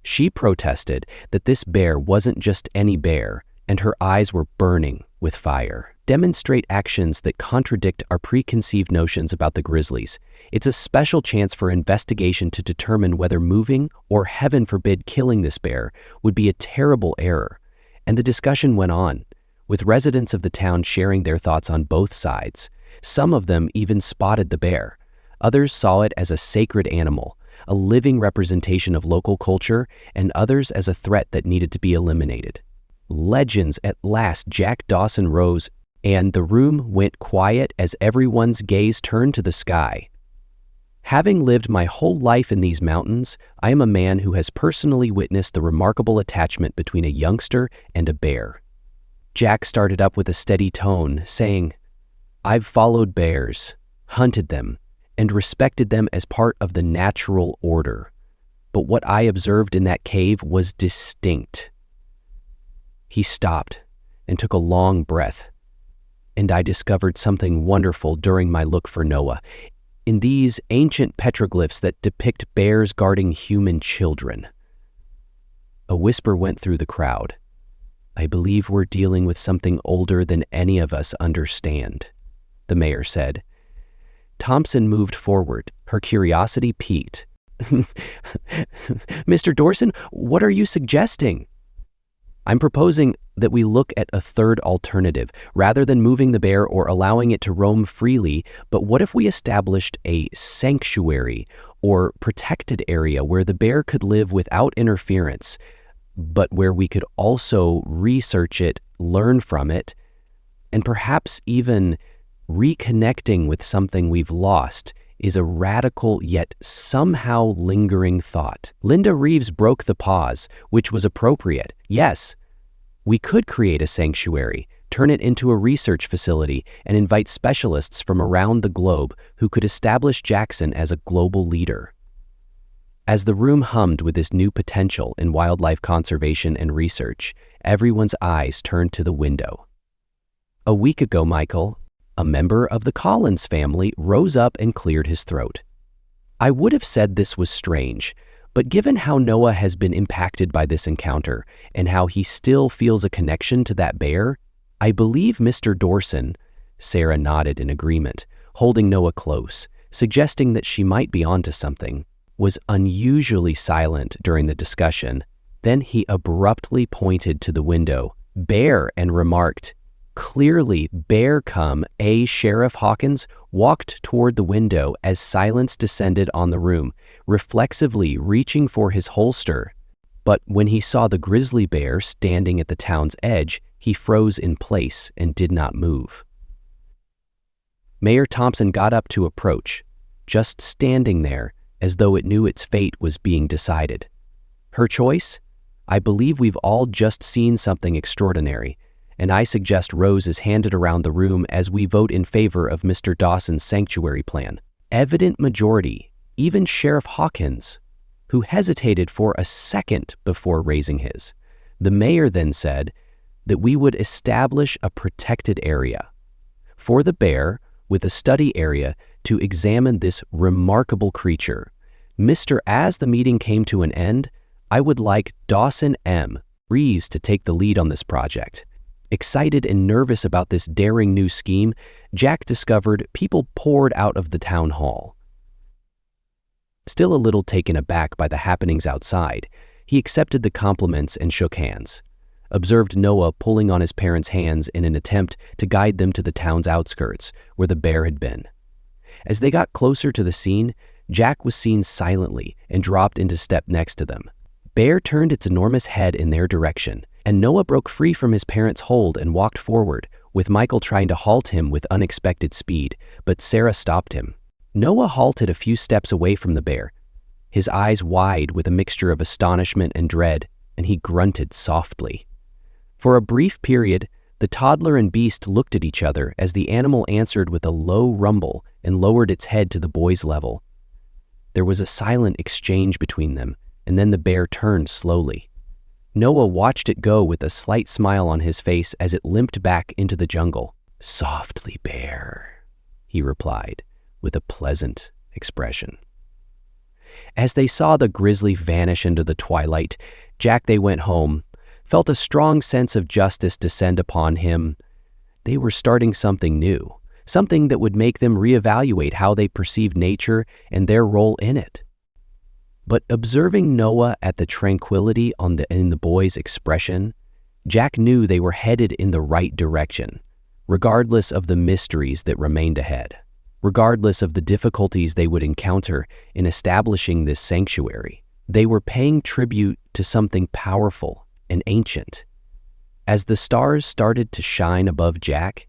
Speaker 1: She protested that this bear wasn't just any bear, and her eyes were burning with fire. "Demonstrate actions that contradict our preconceived notions about the grizzlies. It's a special chance for investigation to determine whether moving, or heaven forbid killing this bear, would be a terrible error." And the discussion went on, with residents of the town sharing their thoughts on both sides. Some of them even spotted the bear. Others saw it as a sacred animal, a living representation of local culture, and others as a threat that needed to be eliminated. Legends, at last Jack Dawson rose, and the room went quiet as everyone's gaze turned to the sky. "Having lived my whole life in these mountains, I am a man who has personally witnessed the remarkable attachment between a youngster and a bear." Jack started up with a steady tone, saying, "I've followed bears, hunted them, and respected them as part of the natural order. But what I observed in that cave was distinct." He stopped and took a long breath. "And I discovered something wonderful during my look for Noah, in these ancient petroglyphs that depict bears guarding human children." A whisper went through the crowd. "I believe we're dealing with something older than any of us understand," the mayor said. Thompson moved forward, her curiosity piqued. "Mr. Dorson, what are you suggesting?" "I'm proposing that we look at a third alternative, rather than moving the bear or allowing it to roam freely. But what if we established a sanctuary or protected area where the bear could live without interference, but where we could also research it, learn from it, and perhaps even reconnecting with something we've lost is a radical yet somehow lingering thought." Linda Reeves broke the pause, which was appropriate. "Yes, we could create a sanctuary, turn it into a research facility, and invite specialists from around the globe who could establish Jackson as a global leader." As the room hummed with this new potential in wildlife conservation and research, everyone's eyes turned to the window. A week ago, Michael, a member of the Collins family, rose up and cleared his throat. I would have said this was strange, but given how Noah has been impacted by this encounter and how he still feels a connection to that bear, I believe Mr. Dorson. Sarah nodded in agreement, holding Noah close, suggesting that she might be onto something, was unusually silent during the discussion. Then he abruptly pointed to the window, bear, and remarked, "Clearly, bear come." Sheriff Hawkins walked toward the window as silence descended on the room, reflexively reaching for his holster. But when he saw the grizzly bear standing at the town's edge, he froze in place and did not move. Mayor Thompson got up to approach, just standing there as though it knew its fate was being decided. Her choice? I believe we've all just seen something extraordinary, and I suggest Rose is handed around the room as we vote in favor of Mr. Dawson's sanctuary plan. Evident majority, even Sheriff Hawkins, who hesitated for a second before raising his. The mayor then said that we would establish a protected area for the bear with a study area to examine this remarkable creature. As the meeting came to an end, I would like Dawson M. Rees to take the lead on this project. Excited and nervous about this daring new scheme, Jack discovered people poured out of the town hall. Still a little taken aback by the happenings outside, he accepted the compliments and shook hands, observed Noah pulling on his parents' hands in an attempt to guide them to the town's outskirts where the bear had been. As they got closer to the scene, Jack was seen silently and dropped into step next to them. Bear turned its enormous head in their direction, and Noah broke free from his parents' hold and walked forward, with Michael trying to halt him with unexpected speed, but Sarah stopped him. Noah halted a few steps away from the bear, his eyes wide with a mixture of astonishment and dread, and he grunted softly. For a brief period, the toddler and beast looked at each other as the animal answered with a low rumble and lowered its head to the boy's level. There was a silent exchange between them, and then the bear turned slowly. Noah watched it go with a slight smile on his face as it limped back into the jungle. "Softly, bear," he replied, with a pleasant expression. As they saw the grizzly vanish into the twilight, they went home, felt a strong sense of justice descend upon him. They were starting something new, something that would make them reevaluate how they perceived nature and their role in it. But observing Noah at the tranquility in the boy's expression, Jack knew they were headed in the right direction, regardless of the mysteries that remained ahead, regardless of the difficulties they would encounter in establishing this sanctuary. They were paying tribute to something powerful and ancient. As the stars started to shine above Jack,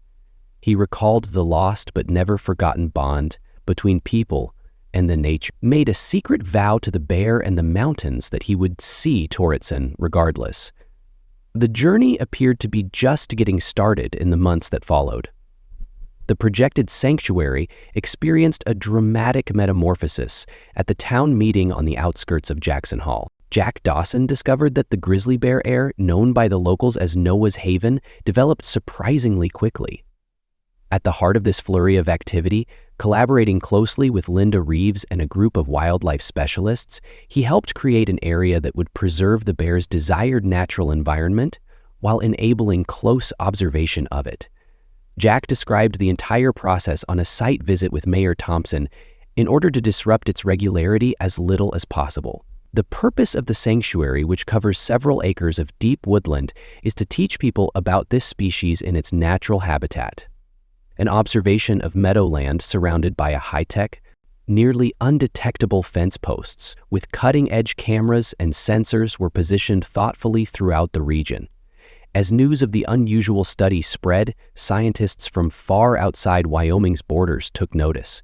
Speaker 1: he recalled the lost but never forgotten bond between people and the nature, made a secret vow to the bear and the mountains that he would see Torritson regardless. The journey appeared to be just getting started in the months that followed. The projected sanctuary experienced a dramatic metamorphosis at the town meeting on the outskirts of Jackson Hall. Jack Dawson discovered that the grizzly bear air, known by the locals as Noah's Haven, developed surprisingly quickly. At the heart of this flurry of activity, collaborating closely with Linda Reeves and a group of wildlife specialists, he helped create an area that would preserve the bear's desired natural environment while enabling close observation of it. Jack described the entire process on a site visit with Mayor Thompson in order to disrupt its regularity as little as possible. The purpose of the sanctuary, which covers several acres of deep woodland, is to teach people about this species in its natural habitat. An observation of meadowland surrounded by a high-tech, nearly undetectable fence posts with cutting-edge cameras and sensors were positioned thoughtfully throughout the region. As news of the unusual study spread, scientists from far outside Wyoming's borders took notice.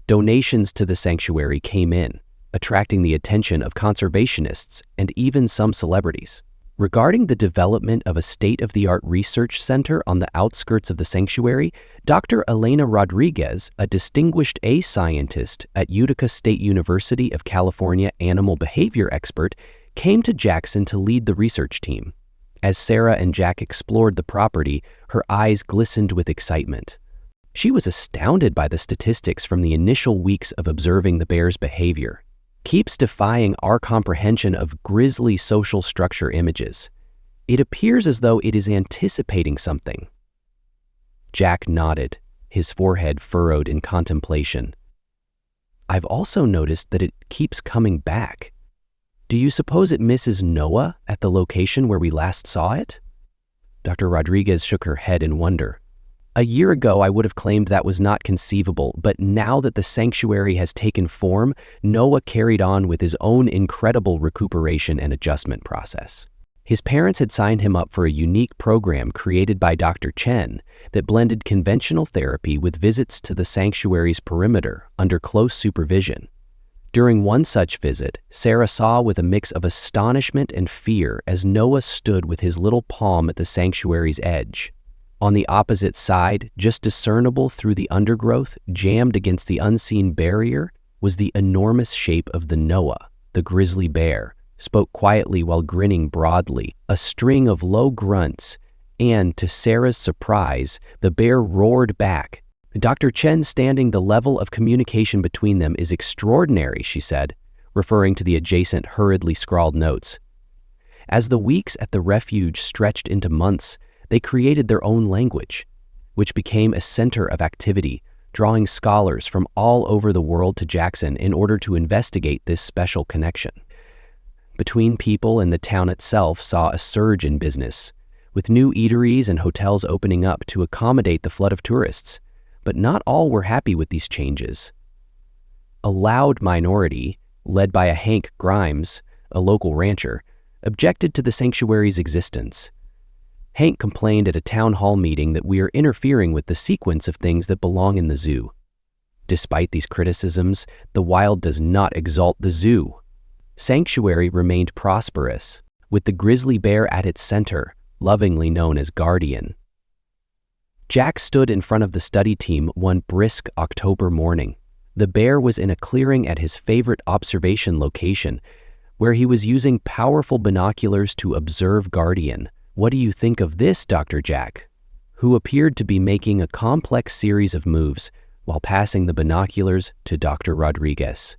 Speaker 1: Donations to the sanctuary came in, attracting the attention of conservationists and even some celebrities. Regarding the development of a state-of-the-art research center on the outskirts of the sanctuary, Dr. Elena Rodriguez, a distinguished scientist at Utica State University of California animal behavior expert, came to Jackson to lead the research team. As Sarah and Jack explored the property, her eyes glistened with excitement. She was astounded by the statistics from the initial weeks of observing the bear's behavior. Keeps defying our comprehension of grisly social structure images. It appears as though it is anticipating something. Jack nodded, his forehead furrowed in contemplation. I've also noticed that it keeps coming back. Do you suppose it misses Noah at the location where we last saw it? Dr. Rodriguez shook her head in wonder. A year ago, I would have claimed that was not conceivable, but now that the sanctuary has taken form, Noah carried on with his own incredible recuperation and adjustment process. His parents had signed him up for a unique program created by Dr. Chen that blended conventional therapy with visits to the sanctuary's perimeter under close supervision. During one such visit, Sarah saw with a mix of astonishment and fear as Noah stood with his little palm at the sanctuary's edge. On the opposite side, just discernible through the undergrowth, jammed against the unseen barrier, was the enormous shape of the Noah, the grizzly bear, spoke quietly while grinning broadly, a string of low grunts, and, to Sarah's surprise, the bear roared back. Dr. Chen standing the level of communication between them is extraordinary, she said, referring to the adjacent hurriedly scrawled notes. As the weeks at the refuge stretched into months, they created their own language, which became a center of activity, drawing scholars from all over the world to Jackson in order to investigate this special connection. Between people and the town itself saw a surge in business, with new eateries and hotels opening up to accommodate the flood of tourists. But not all were happy with these changes. A loud minority, led by a Hank Grimes, a local rancher, objected to the sanctuary's existence. Hank complained at a town hall meeting that we are interfering with the sequence of things that belong in the zoo. Despite these criticisms, the wild does not exalt the zoo. Sanctuary remained prosperous, with the grizzly bear at its center, lovingly known as Guardian. Jack stood in front of the study team one brisk October morning. The bear was in a clearing at his favorite observation location, where he was using powerful binoculars to observe Guardian. What do you think of this, Dr. Jack? Who appeared to be making a complex series of moves while passing the binoculars to Dr. Rodriguez.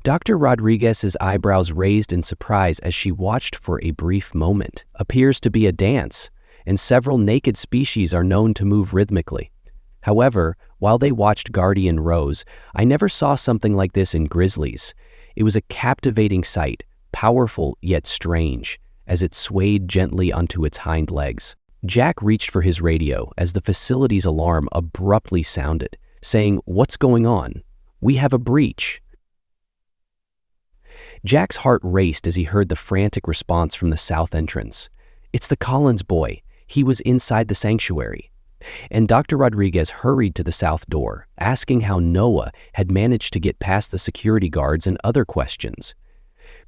Speaker 1: Dr. Rodriguez's eyebrows raised in surprise as she watched for a brief moment. Appears to be a dance, and several naked species are known to move rhythmically. However, while they watched Guardian Rose, I never saw something like this in grizzlies. It was a captivating sight, powerful yet strange, as it swayed gently onto its hind legs. Jack reached for his radio as the facility's alarm abruptly sounded, saying, "What's going on? We have a breach." Jack's heart raced as he heard the frantic response from the south entrance. "It's the Collins boy. He was inside the sanctuary." And Dr. Rodriguez hurried to the south door, asking how Noah had managed to get past the security guards and other questions.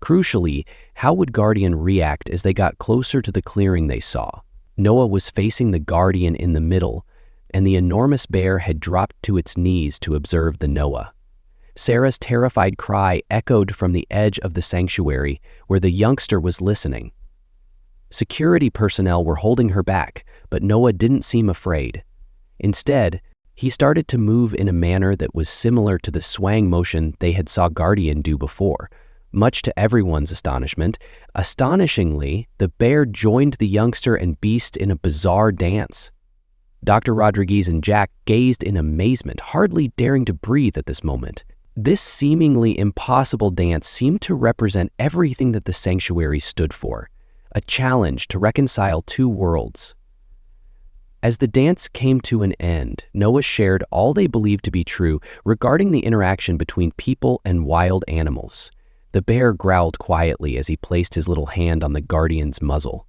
Speaker 1: Crucially, how would Guardian react as they got closer to the clearing they saw? Noah was facing the Guardian in the middle, and the enormous bear had dropped to its knees to observe the Noah. Sarah's terrified cry echoed from the edge of the sanctuary, where the youngster was listening. Security personnel were holding her back, but Noah didn't seem afraid. Instead, he started to move in a manner that was similar to the swaying motion they had saw Guardian do before. Much to everyone's astonishment, astonishingly, the bear joined the youngster and beast in a bizarre dance. Dr. Rodriguez and Jack gazed in amazement, hardly daring to breathe at this moment. This seemingly impossible dance seemed to represent everything that the sanctuary stood for, a challenge to reconcile two worlds. As the dance came to an end, Noah shared all they believed to be true regarding the interaction between people and wild animals. The bear growled quietly as he placed his little hand on the Guardian's muzzle.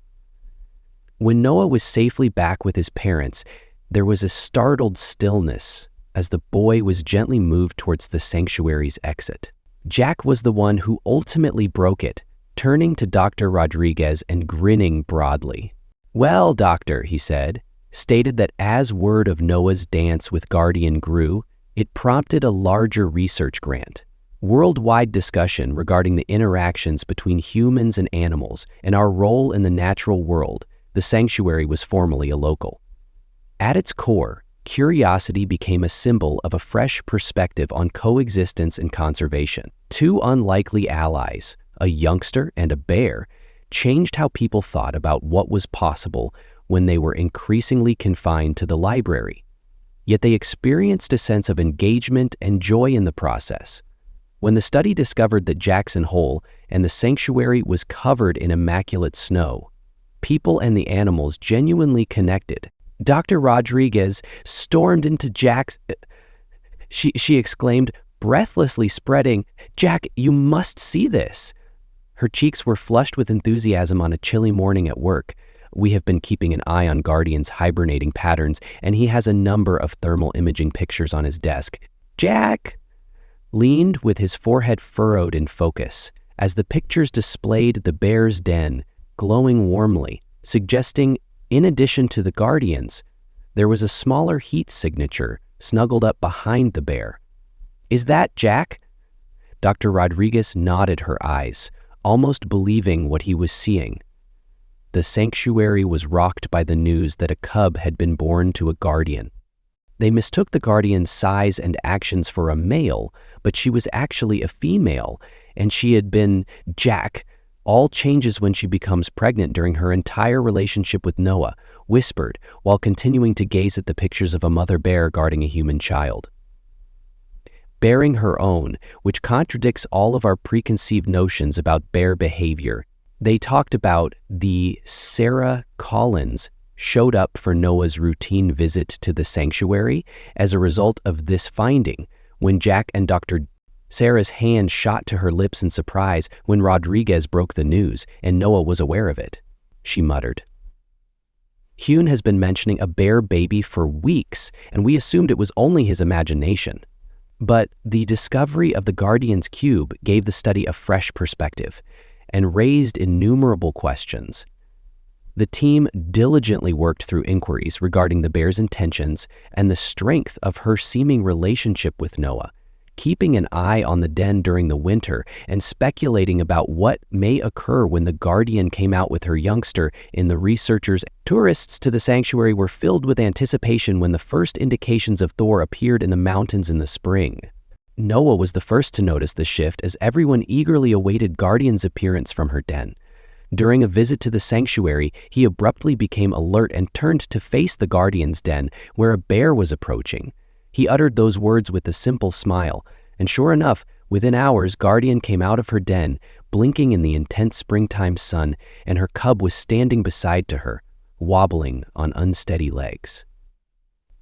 Speaker 1: When Noah was safely back with his parents, there was a startled stillness as the boy was gently moved towards the sanctuary's exit. Jack was the one who ultimately broke it, turning to Dr. Rodriguez and grinning broadly. "Well, doctor," he said, stated that as word of Noah's dance with Guardian grew, it prompted a larger research grant. worldwide discussion regarding the interactions between humans and animals and our role in the natural world, the sanctuary was formerly a local. At its core, curiosity became a symbol of a fresh perspective on coexistence and conservation. Two unlikely allies, a youngster and a bear, changed how people thought about what was possible when they were increasingly confined to the library. Yet they experienced a sense of engagement and joy in the process. When the study discovered that Jackson Hole and the sanctuary was covered in immaculate snow, people and the animals genuinely connected. Dr. Rodriguez stormed into Jack's... She exclaimed, breathlessly spreading, "Jack, you must see this." Her cheeks were flushed with enthusiasm on a chilly morning at work. We have been keeping an eye on Guardian's hibernating patterns, and he has a number of thermal imaging pictures on his desk. Jack leaned with his forehead furrowed in focus as the pictures displayed the bear's den, glowing warmly, suggesting, in addition to the Guardians, there was a smaller heat signature snuggled up behind the bear. "Is that Jack?" Dr. Rodriguez nodded her eyes, almost believing what he was seeing. The sanctuary was rocked by the news that a cub had been born to a Guardian. They mistook the Guardian's size and actions for a male, but she was actually a female, and she had been Jack. All changes when she becomes pregnant during her entire relationship with Noah, whispered while continuing to gaze at the pictures of a mother bear guarding a human child. Bearing her own, which contradicts all of our preconceived notions about bear behavior. They talked about the Sarah Collins showed up for Noah's routine visit to the sanctuary as a result of this finding. When Jack and Dr. Sarah's hand shot to her lips in surprise when Rodriguez broke the news, and Noah was aware of it. She muttered. Hune has been mentioning a bear baby for weeks, and we assumed it was only his imagination. But the discovery of the Guardian's cube gave the study a fresh perspective and raised innumerable questions. The team diligently worked through inquiries regarding the bear's intentions and the strength of her seeming relationship with Noah, keeping an eye on the den during the winter and speculating about what may occur when the Guardian came out with her youngster in the researchers. Tourists to the sanctuary were filled with anticipation when the first indications of Thor appeared in the mountains in the spring. Noah was the first to notice the shift as everyone eagerly awaited Guardian's appearance from her den. During a visit to the sanctuary, he abruptly became alert and turned to face the Guardian's den, where a bear was approaching. He uttered those words with a simple smile, and sure enough, within hours, Guardian came out of her den, blinking in the intense springtime sun, and her cub was standing beside to her, wobbling on unsteady legs.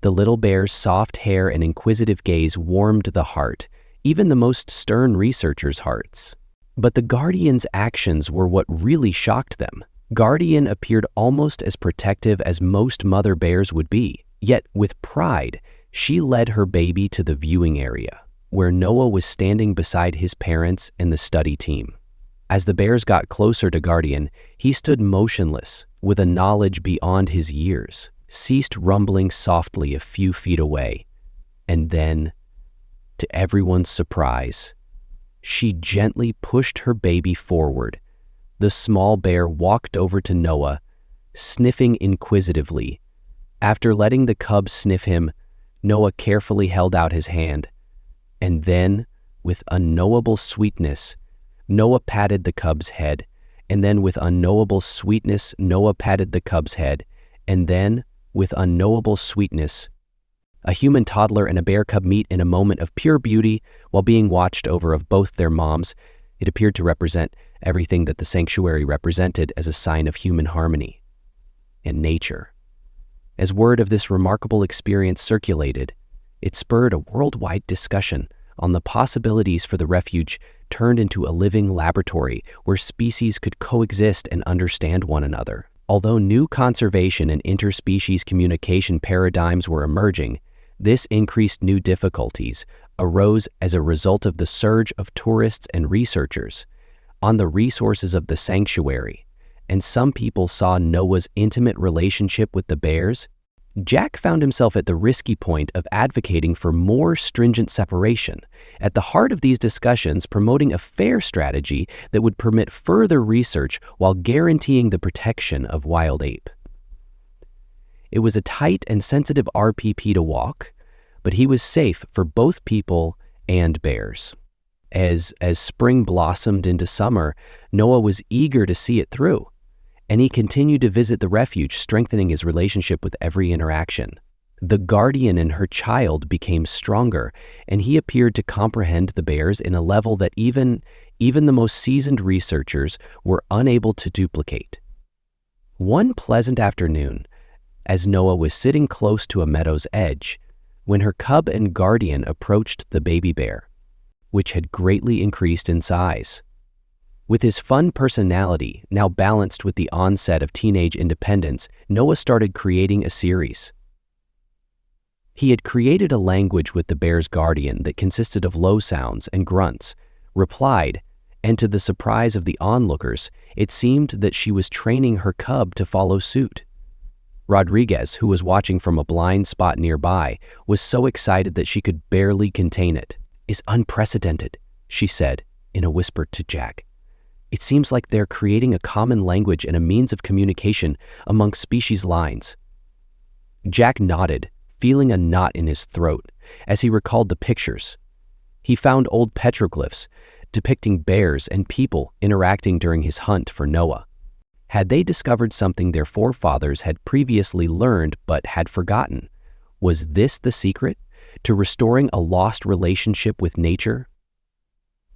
Speaker 1: The little bear's soft hair and inquisitive gaze warmed the heart, even the most stern researchers' hearts. But the Guardian's actions were what really shocked them. Guardian appeared almost as protective as most mother bears would be, yet with pride, she led her baby to the viewing area, where Noah was standing beside his parents and the study team. As the bears got closer to Guardian, he stood motionless, with a knowledge beyond his years, ceased rumbling softly a few feet away, and then, to everyone's surprise, she gently pushed her baby forward. The small bear walked over to Noah, sniffing inquisitively. After letting the cub sniff him, Noah carefully held out his hand, and then, with unknowable sweetness, Noah patted the cub's head, and then with unknowable sweetness, Noah patted the cub's head, and then, with unknowable sweetness, a human toddler and a bear cub meet in a moment of pure beauty while being watched over of both their moms. It appeared to represent everything that the sanctuary represented as a sign of human harmony and nature. As word of this remarkable experience circulated, it spurred a worldwide discussion on the possibilities for the refuge turned into a living laboratory where species could coexist and understand one another. Although new conservation and interspecies communication paradigms were emerging, this increased new difficulties arose as a result of the surge of tourists and researchers on the resources of the sanctuary, and some people saw Noah's intimate relationship with the bears Jack found himself at the risky point of advocating for more stringent separation, at the heart of these discussions promoting a fair strategy that would permit further research while guaranteeing the protection of wild ape. It was a tight and sensitive RPP to walk, but he was safe for both people and bears. As spring blossomed into summer, Noah was eager to see it through, and he continued to visit the refuge, strengthening his relationship with every interaction. The guardian and her child became stronger, and he appeared to comprehend the bears in a level that even the most seasoned researchers were unable to duplicate. One pleasant afternoon, as Noah was sitting close to a meadow's edge, when her cub and guardian approached the baby bear, which had greatly increased in size. With his fun personality now balanced with the onset of teenage independence, Noah started creating a series. He had created a language with the bear's guardian that consisted of low sounds and grunts, replied, and to the surprise of the onlookers, it seemed that she was training her cub to follow suit. Rodriguez, who was watching from a blind spot nearby, was so excited that she could barely contain it. "It's unprecedented," she said in a whisper to Jack. "It seems like they're creating a common language and a means of communication among species lines." Jack nodded, feeling a knot in his throat as he recalled the pictures. He found old petroglyphs depicting bears and people interacting during his hunt for Noah. Had they discovered something their forefathers had previously learned but had forgotten? Was this the secret to restoring a lost relationship with nature?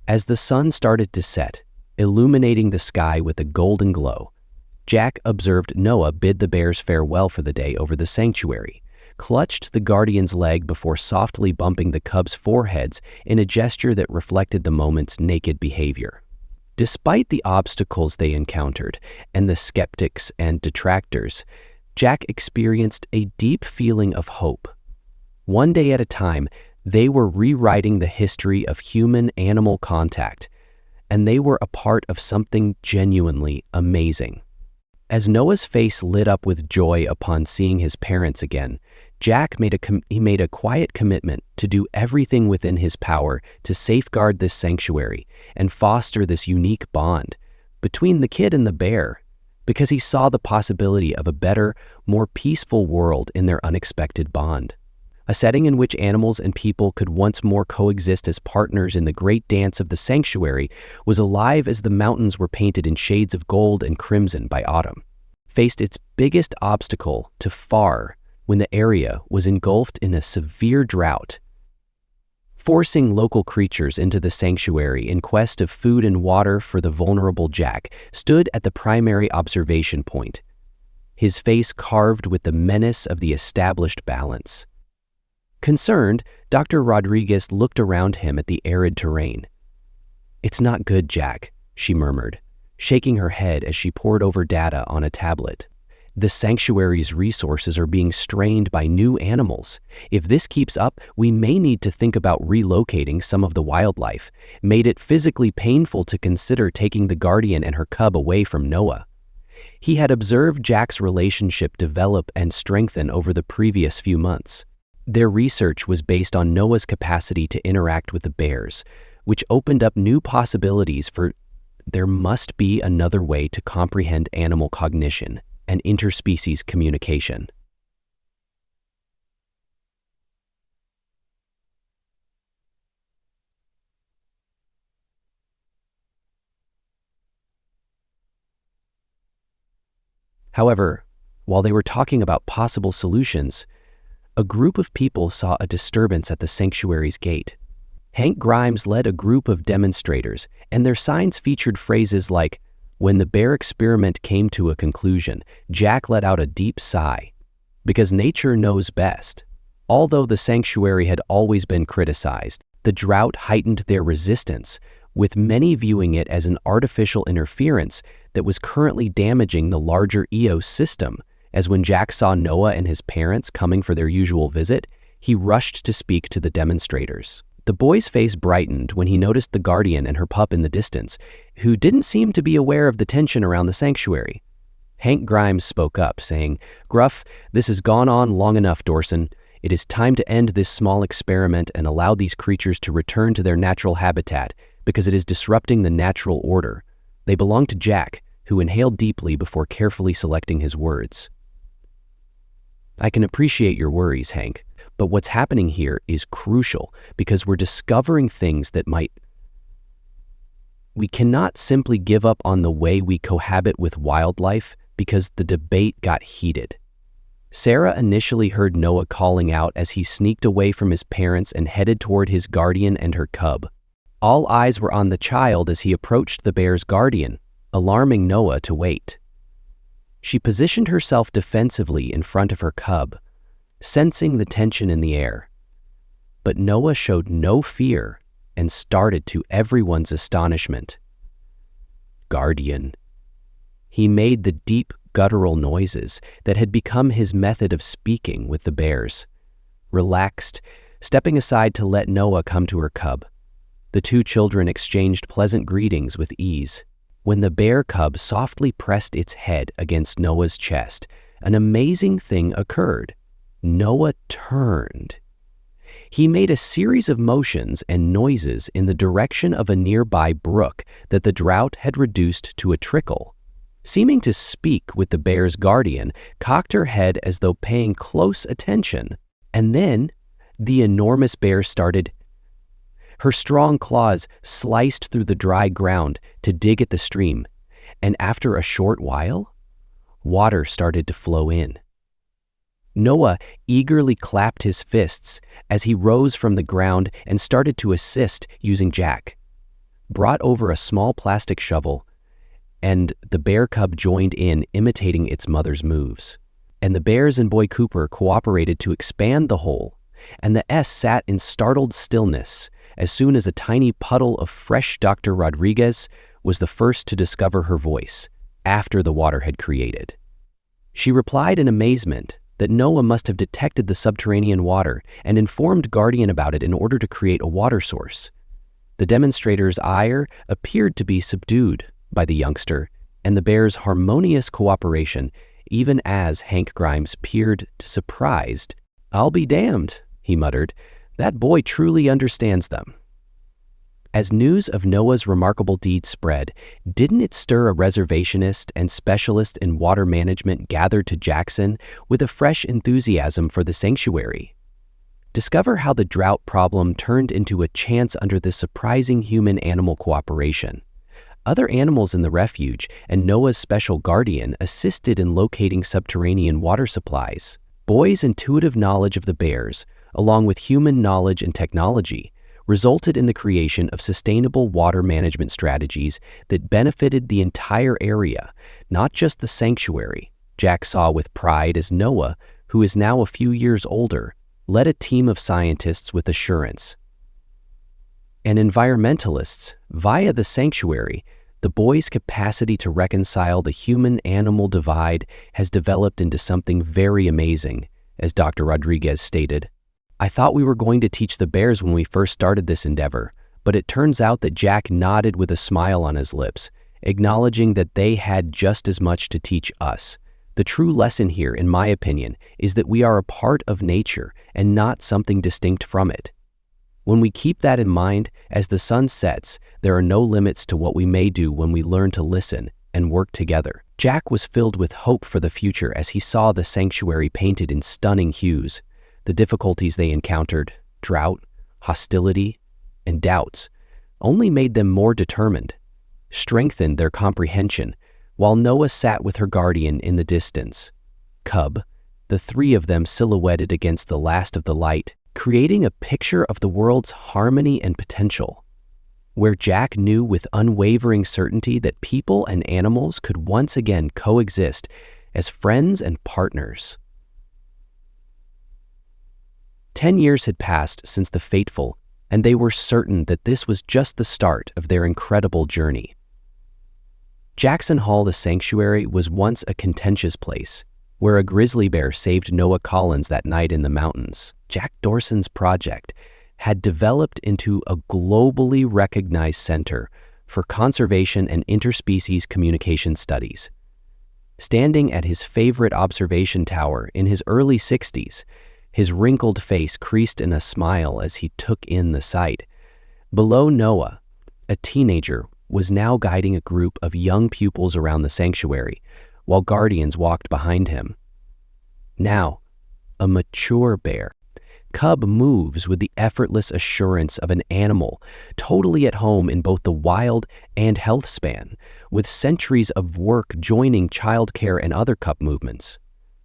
Speaker 1: As the sun started to set, illuminating the sky with a golden glow, Jack observed Noah bid the bears farewell for the day over the sanctuary, clutched the guardian's leg before softly bumping the cubs' foreheads in a gesture that reflected the moment's naked behavior. Despite the obstacles they encountered and the skeptics and detractors, Jack experienced a deep feeling of hope. One day at a time, they were rewriting the history of human-animal contact, and they were a part of something genuinely amazing. As Noah's face lit up with joy upon seeing his parents again, Jack made a quiet commitment to do everything within his power to safeguard this sanctuary and foster this unique bond between the kid and the bear, because he saw the possibility of a better, more peaceful world in their unexpected bond. A setting in which animals and people could once more coexist as partners in the great dance of the sanctuary was alive as the mountains were painted in shades of gold and crimson by autumn, faced its biggest obstacle to far when the area was engulfed in a severe drought. Forcing local creatures into the sanctuary in quest of food and water for the vulnerable Jack stood at the primary observation point, his face carved with the menace of the established balance. Concerned, Dr. Rodriguez looked around him at the arid terrain. "It's not good, Jack," she murmured, shaking her head as she pored over data on a tablet. "The sanctuary's resources are being strained by new animals. If this keeps up, we may need to think about relocating some of the wildlife." Made it physically painful to consider taking the guardian and her cub away from Noah. He had observed Jack's relationship develop and strengthen over the previous few months. Their research was based on Noah's capacity to interact with the bears, which opened up new possibilities for there must be another way to comprehend animal cognition and interspecies communication. However, while they were talking about possible solutions, a group of people saw a disturbance at the sanctuary's gate. Hank Grimes led a group of demonstrators, and their signs featured phrases like, "When the bear experiment came to a conclusion, Jack let out a deep sigh, because nature knows best." Although the sanctuary had always been criticized, the drought heightened their resistance, with many viewing it as an artificial interference that was currently damaging the larger EOS system. As when Jack saw Noah and his parents coming for their usual visit, he rushed to speak to the demonstrators. The boy's face brightened when he noticed the guardian and her pup in the distance, who didn't seem to be aware of the tension around the sanctuary. Hank Grimes spoke up, saying, "Gruff, this has gone on long enough, Dorson. It is time to end this small experiment and allow these creatures to return to their natural habitat, because it is disrupting the natural order." They belong to Jack, who inhaled deeply before carefully selecting his words. "I can appreciate your worries, Hank, but what's happening here is crucial because we're discovering things that might... We cannot simply give up on the way we cohabit with wildlife because the debate got heated." Sarah initially heard Noah calling out as he sneaked away from his parents and headed toward his guardian and her cub. All eyes were on the child as he approached the bear's guardian, alarming Noah to wait. She positioned herself defensively in front of her cub, sensing the tension in the air. But Noah showed no fear and started to everyone's astonishment. "Guardian." He made the deep guttural noises that had become his method of speaking with the bears. Relaxed, stepping aside to let Noah come to her cub. The two children exchanged pleasant greetings with ease. When the bear cub softly pressed its head against Noah's chest, an amazing thing occurred. Noah turned. He made a series of motions and noises in the direction of a nearby brook that the drought had reduced to a trickle. Seeming to speak with the bear's guardian, cocked her head as though paying close attention. And then the enormous bear started. Her strong claws sliced through the dry ground to dig at the stream, and after a short while, water started to flow in. Noah eagerly clapped his fists as he rose from the ground and started to assist using Jack. Brought over a small plastic shovel, and the bear cub joined in, imitating its mother's moves. And the bears and Boy Cooper cooperated to expand the hole, and the S sat in startled stillness as soon as a tiny puddle of fresh Dr. Rodriguez was the first to discover her voice after the water had created. She replied in amazement that Noah must have detected the subterranean water and informed Guardian about it in order to create a water source. The demonstrator's ire appeared to be subdued by the youngster and the bear's harmonious cooperation, even as Hank Grimes peered surprised. "I'll be damned," he muttered. "That boy truly understands them." As news of Noah's remarkable deed spread, didn't it stir a reservationist and specialist in water management gathered to Jackson with a fresh enthusiasm for the sanctuary? Discover how the drought problem turned into a chance under this surprising human-animal cooperation. Other animals in the refuge and Noah's special guardian assisted in locating subterranean water supplies. Boy's intuitive knowledge of the bears, along with human knowledge and technology, resulted in the creation of sustainable water management strategies that benefited the entire area, not just the sanctuary. Jack saw with pride as Noah, who is now a few years older, led a team of scientists with assurance. And environmentalists, via the sanctuary, the boys' capacity to reconcile the human-animal divide has developed into something very amazing, as Dr. Rodriguez stated. "I thought we were going to teach the bears when we first started this endeavor, but it turns out that Jack nodded with a smile on his lips, acknowledging that they had just as much to teach us. The true lesson here, in my opinion, is that we are a part of nature and not something distinct from it. When we keep that in mind, as the sun sets, there are no limits to what we may do when we learn to listen and work together." Jack was filled with hope for the future as he saw the sanctuary painted in stunning hues. The difficulties they encountered, drought, hostility, and doubts, only made them more determined, strengthened their comprehension, while Noah sat with her guardian in the distance. Cub, the three of them silhouetted against the last of the light, creating a picture of the world's harmony and potential, where Jack knew with unwavering certainty that people and animals could once again coexist as friends and partners. 10 years had passed since the fateful, and they were certain that this was just the start of their incredible journey. Jackson Hall, the sanctuary, was once a contentious place, where a grizzly bear saved Noah Collins that night in the mountains. Jack Dorson's project had developed into a globally recognized center for conservation and interspecies communication studies. standing at his favorite observation tower in his early 60s, his wrinkled face creased in a smile as he took in the sight. Below Noah, a teenager was now guiding a group of young pupils around the sanctuary, while guardians walked behind him. Now, a mature bear, Cub moves with the effortless assurance of an animal, totally at home in both the wild and health span, with centuries of work joining childcare and other cub movements.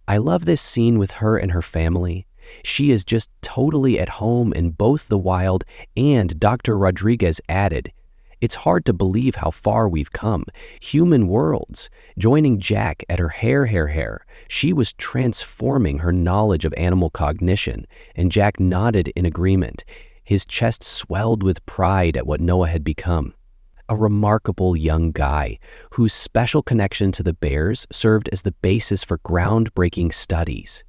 Speaker 1: I love this scene with her and her family. She is just totally at home in both the wild, and Dr. Rodriguez added, "It's hard to believe how far we've come. Human worlds." Joining Jack at her hair. She was transforming her knowledge of animal cognition, and Jack nodded in agreement. His chest swelled with pride at what Noah had become. A remarkable young guy whose special connection to the bears served as the basis for groundbreaking studies.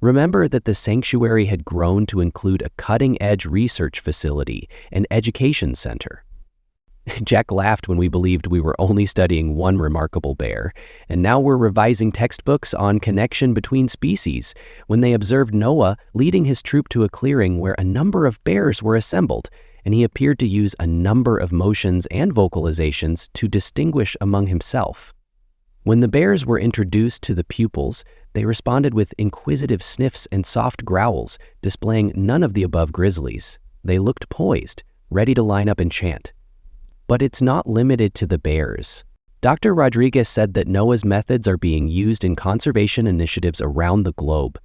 Speaker 1: Remember that the sanctuary had grown to include a cutting-edge research facility and education center. Jack laughed when we believed we were only studying one remarkable bear, and now we're revising textbooks on connection between species when they observed Noah leading his troop to a clearing where a number of bears were assembled, and he appeared to use a number of motions and vocalizations to distinguish among himself. When the bears were introduced to the pupils, they responded with inquisitive sniffs and soft growls, displaying none of the above grizzlies. They looked poised, ready to line up and chant. But it's not limited to the bears. Dr. Rodriguez said that Noah's methods are being used in conservation initiatives around the globe,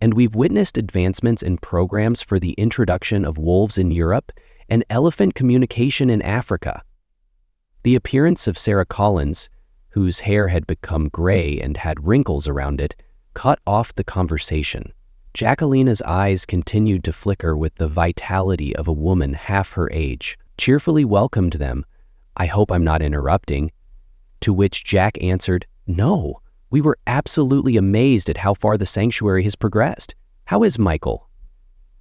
Speaker 1: and we've witnessed advancements in programs for the introduction of wolves in Europe and elephant communication in Africa. The appearance of Sarah Collins, whose hair had become gray and had wrinkles around it, cut off the conversation. Jacquelina's eyes continued to flicker with the vitality of a woman half her age, cheerfully welcomed them. "I hope I'm not interrupting." To which Jack answered, "No, we were absolutely amazed at how far the sanctuary has progressed. How is Michael?"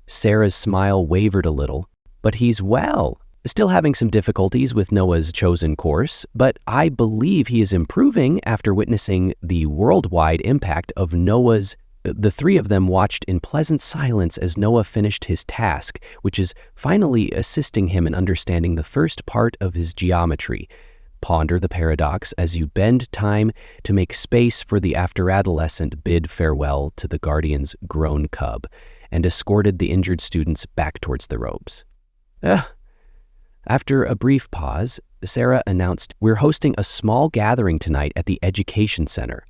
Speaker 1: Sarah's smile wavered a little, "But he's well. Still having some difficulties with Noah's chosen course, but I believe he is improving after witnessing the worldwide impact of Noah's." The three of them watched in pleasant silence as Noah finished his task, which is finally assisting him in understanding the first part of his geometry. Ponder the paradox as you bend time to make space for the after-adolescent bid farewell to the guardian's grown cub, and escorted the injured students back towards the robes. After a brief pause, Sarah announced, "We're hosting a small gathering tonight at the Education Center."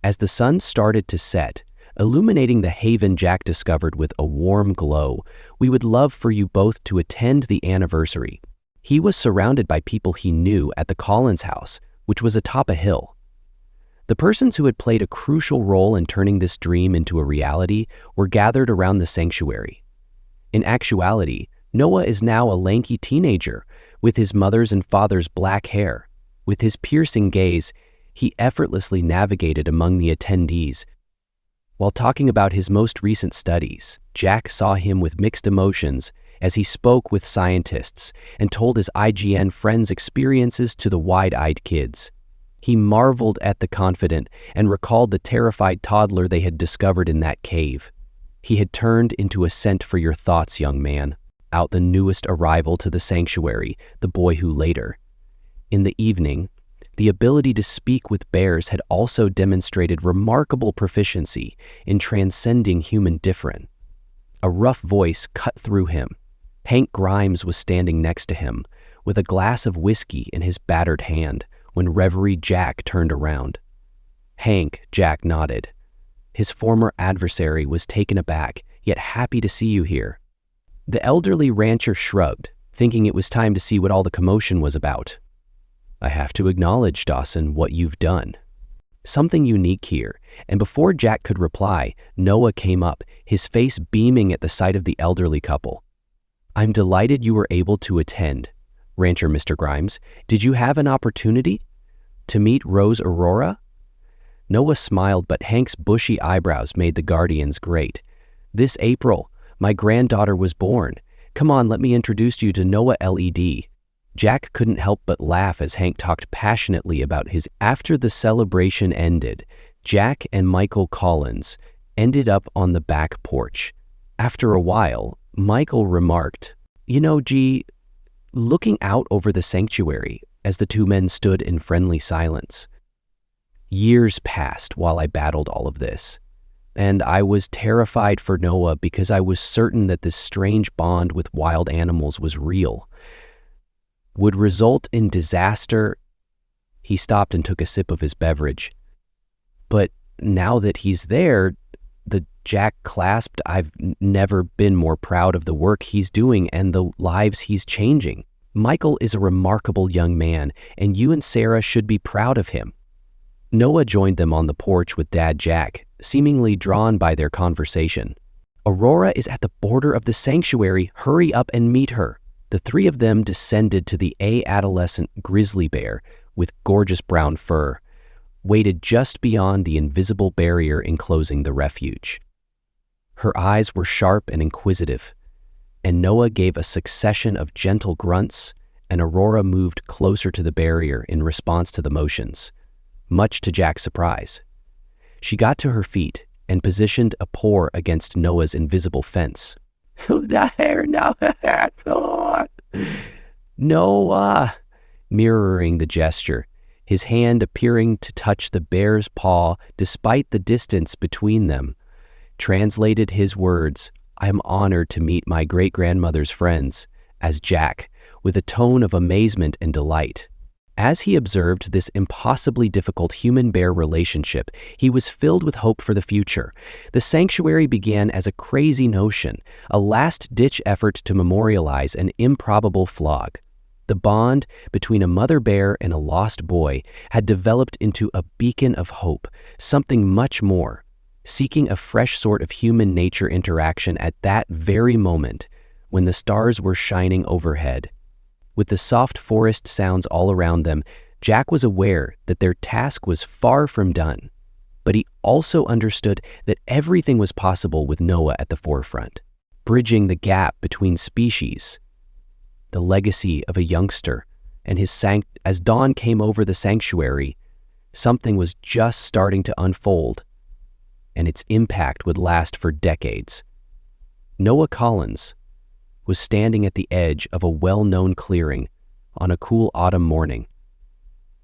Speaker 1: As the sun started to set, illuminating the haven Jack discovered with a warm glow, "We would love for you both to attend the anniversary." He was surrounded by people he knew at the Collins house, which was atop a hill. The persons who had played a crucial role in turning this dream into a reality were gathered around the sanctuary. In actuality, Noah is now a lanky teenager with his mother's and father's black hair. With his piercing gaze, he effortlessly navigated among the attendees. While talking about his most recent studies, Jack saw him with mixed emotions as he spoke with scientists and told his IGN friends' experiences to the wide-eyed kids. He marveled at the confident and recalled the terrified toddler they had discovered in that cave. He had turned into a scent for your thoughts, young man. Out the newest arrival to the sanctuary, the boy who later. In the evening, the ability to speak with bears had also demonstrated remarkable proficiency in transcending human difference. A rough voice cut through him. Hank Grimes was standing next to him, with a glass of whiskey in his battered hand, when Reverie Jack turned around. "Hank," Jack nodded. His former adversary was taken aback, yet happy to see you here. The elderly rancher shrugged, thinking it was time to see what all the commotion was about. "I have to acknowledge, Dawson, what you've done. Something unique here," and before Jack could reply, Noah came up, his face beaming at the sight of the elderly couple. "I'm delighted you were able to attend. Rancher Mr. Grimes, did you have an opportunity to meet Rose Aurora?" Noah smiled, but Hank's bushy eyebrows made the guardians great. "This April, my granddaughter was born. Come on, let me introduce you to Noah LED. Jack couldn't help but laugh as Hank talked passionately about his. After the celebration ended, Jack and Michael Collins ended up on the back porch. After a while, Michael remarked, "You know, G," looking out over the sanctuary as the two men stood in friendly silence. "Years passed while I battled all of this, and I was terrified for Noah because I was certain that this strange bond with wild animals was real, would result in disaster." He stopped and took a sip of his beverage. "But now that he's there," the Jack clasped, "I've never been more proud of the work he's doing and the lives he's changing. Michael is a remarkable young man, and you and Sarah should be proud of him." Noah joined them on the porch with Dad Jack, seemingly drawn by their conversation. "Aurora is at the border of the sanctuary. Hurry up and meet her." The three of them descended to the adolescent grizzly bear with gorgeous brown fur, waited just beyond the invisible barrier enclosing the refuge. Her eyes were sharp and inquisitive, and Noah gave a succession of gentle grunts, and Aurora moved closer to the barrier in response to the motions, much to Jack's surprise. She got to her feet and positioned a paw against Noah's invisible fence. "Noah," mirroring the gesture, his hand appearing to touch the bear's paw despite the distance between them, translated his words, "I am honored to meet my great-grandmother's friends," as Jack, with a tone of amazement and delight. As he observed this impossibly difficult human-bear relationship, he was filled with hope for the future. The sanctuary began as a crazy notion, a last-ditch effort to memorialize an improbable flog. The bond between a mother bear and a lost boy had developed into a beacon of hope, something much more, seeking a fresh sort of human nature interaction at that very moment when the stars were shining overhead. With the soft forest sounds all around them, Jack was aware that their task was far from done, but he also understood that everything was possible with Noah at the forefront, bridging the gap between species. The legacy of a youngster and as dawn came over the sanctuary, something was just starting to unfold, and its impact would last for decades. Noah Collins was standing at the edge of a well-known clearing on a cool autumn morning.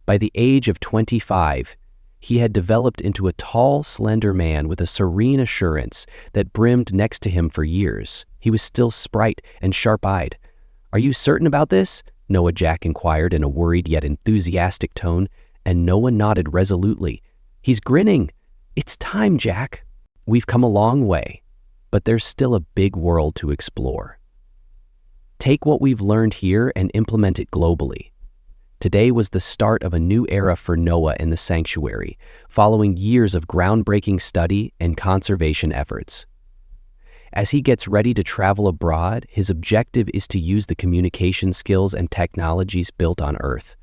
Speaker 1: By the age of 25, he had developed into a tall, slender man with a serene assurance that brimmed next to him for years. He was still sprite and sharp-eyed. "Are you certain about this?" Noah Jack inquired in a worried yet enthusiastic tone, and Noah nodded resolutely. "He's grinning. It's time, Jack. We've come a long way, but there's still a big world to explore. Take what we've learned here and implement it globally." Today was the start of a new era for Noah in the sanctuary, following years of groundbreaking study and conservation efforts. As he gets ready to travel abroad, his objective is to use the communication skills and technologies built on Earth.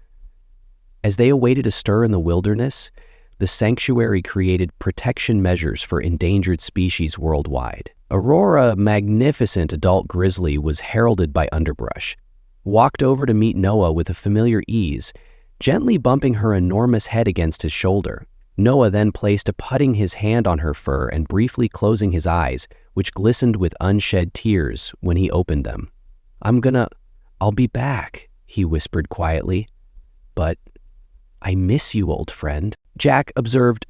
Speaker 1: As they awaited a stir in the wilderness, the sanctuary created protection measures for endangered species worldwide. Aurora, magnificent adult grizzly, was heralded by underbrush, walked over to meet Noah with a familiar ease, gently bumping her enormous head against his shoulder. Noah then placed a putting his hand on her fur and briefly closing his eyes, which glistened with unshed tears when he opened them. I'll be back," he whispered quietly. "But I miss you, old friend." Jack observed,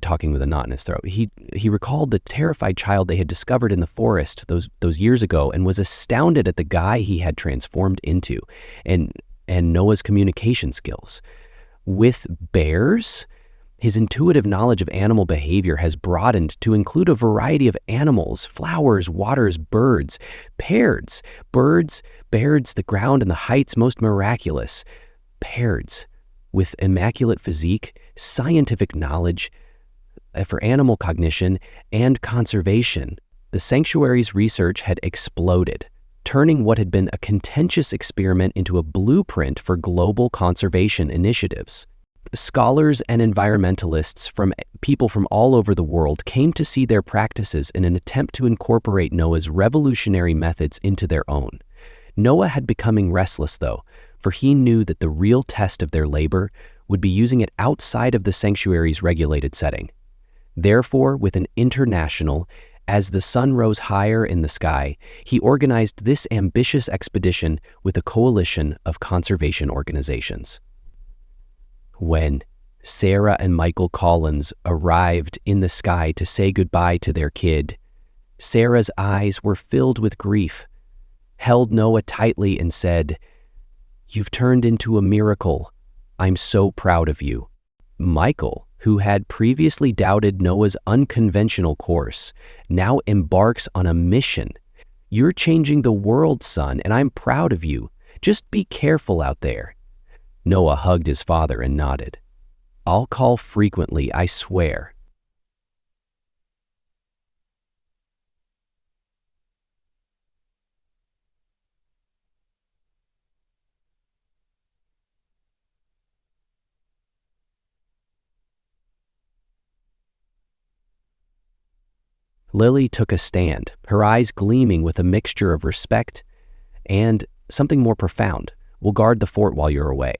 Speaker 1: talking with a knot in his throat. He recalled the terrified child they had discovered in the forest those years ago and was astounded at the guy he had transformed into, and Noah's communication skills. With bears, his intuitive knowledge of animal behavior has broadened to include a variety of animals, flowers, waters, birds, Parrots, birds, the ground and the heights most miraculous. Parrots, with immaculate physique, scientific knowledge for animal cognition and conservation. The sanctuary's research had exploded, turning what had been a contentious experiment into a blueprint for global conservation initiatives. Scholars and environmentalists from people from all over the world came to see their practices in an attempt to incorporate Noah's revolutionary methods into their own. Noah had becoming restless, though. for he knew that the real test of their labor would be using it outside of the sanctuary's regulated setting. Therefore, with an international, as the sun rose higher in the sky, he organized this ambitious expedition with a coalition of conservation organizations. When Sarah and Michael Collins arrived in the sky to say goodbye to their kid, Sarah's eyes were filled with grief, held Noah tightly and said, "You've turned into a miracle. I'm so proud of you." Michael, who had previously doubted Noah's unconventional course, now embarks on a mission. "You're changing the world, son, and I'm proud of you. Just be careful out there." Noah hugged his father and nodded. "I'll call frequently, I swear." Lily took a stand, her eyes gleaming with a mixture of respect and something more profound. "We'll guard the fort while you're away.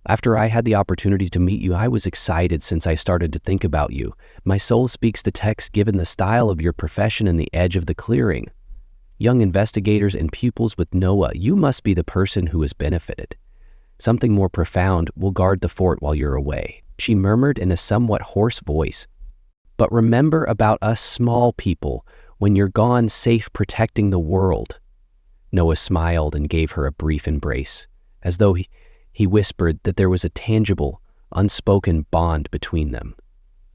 Speaker 1: After I had the opportunity to meet you, I was excited since I started to think about you. My soul speaks the text given the style of your profession and the edge of the clearing. Young investigators and pupils with Noah, you must be the person who has benefited. Something more profound, "We'll guard the fort while you're away," she murmured in a somewhat hoarse voice. "But remember about us small people, when you're gone safe protecting the world." Noah smiled and gave her a brief embrace, as though he whispered that there was a tangible, unspoken bond between them.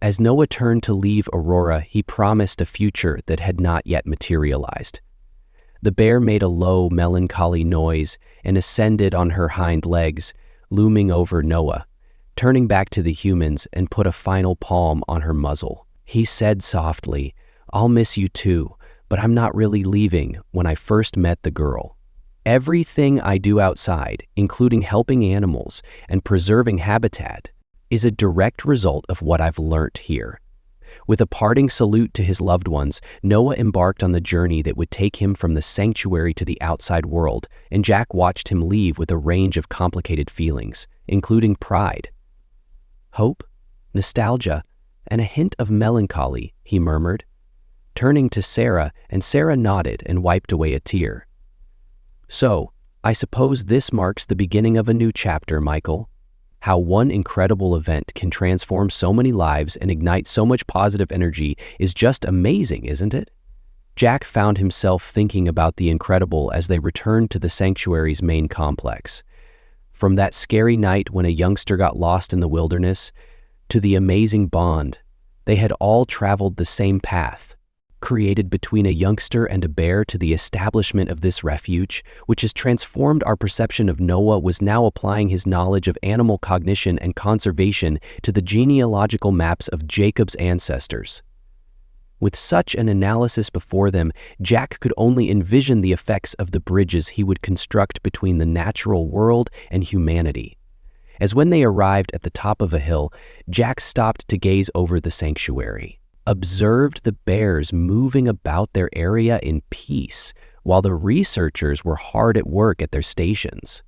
Speaker 1: As Noah turned to leave Aurora, he promised a future that had not yet materialized. The bear made a low, melancholy noise and ascended on her hind legs, looming over Noah, turning back to the humans and put a final palm on her muzzle. He said softly, "I'll miss you too, but I'm not really leaving when I first met the girl. Everything I do outside, including helping animals and preserving habitat, is a direct result of what I've learnt here." With a parting salute to his loved ones, Noah embarked on the journey that would take him from the sanctuary to the outside world, and Jack watched him leave with a range of complicated feelings, including pride, hope, nostalgia, and a hint of melancholy, he murmured, turning to Sarah, and Sarah nodded and wiped away a tear. "So, I suppose this marks the beginning of a new chapter, Michael. How one incredible event can transform so many lives and ignite so much positive energy is just amazing, isn't it?" Jack found himself thinking about the incredible as they returned to the sanctuary's main complex. From that scary night when a youngster got lost in the wilderness, to the amazing bond, they had all traveled the same path, created between a youngster and a bear, to the establishment of this refuge, which has transformed our perception of Noah, was now applying his knowledge of animal cognition and conservation to the genealogical maps of Jacob's ancestors. With such an analysis before them, Jack could only envision the effects of the bridges he would construct between the natural world and humanity. As when they arrived at the top of a hill, Jack stopped to gaze over the sanctuary, observed the bears moving about their area in peace, while the researchers were hard at work at their stations.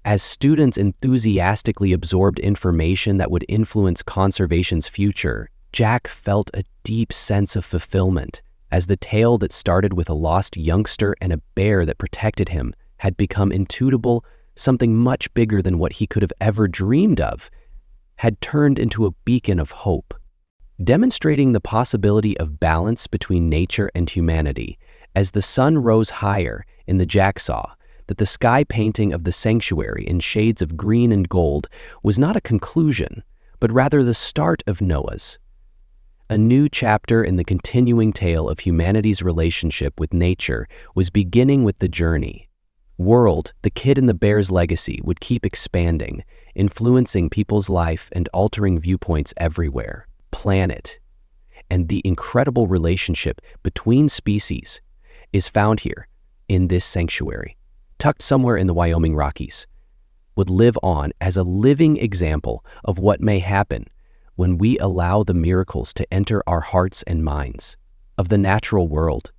Speaker 1: As students enthusiastically absorbed information that would influence conservation's future, Jack felt a deep sense of fulfillment, as the tale that started with a lost youngster and a bear that protected him had become intuitable. Something much bigger than what he could have ever dreamed of had turned into a beacon of hope, demonstrating the possibility of balance between nature and humanity. As the sun rose higher in the Jack saw that the sky painting of the sanctuary in shades of green and gold was not a conclusion, but rather the start of Noah's. A new chapter in the continuing tale of humanity's relationship with nature was beginning with the journey. World, the Kid and the Bear's legacy would keep expanding, influencing people's life and altering viewpoints everywhere. Planet, and the incredible relationship between species is found here in this sanctuary, tucked somewhere in the Wyoming Rockies, would live on as a living example of what may happen when we allow the miracles to enter our hearts and minds, of the natural world,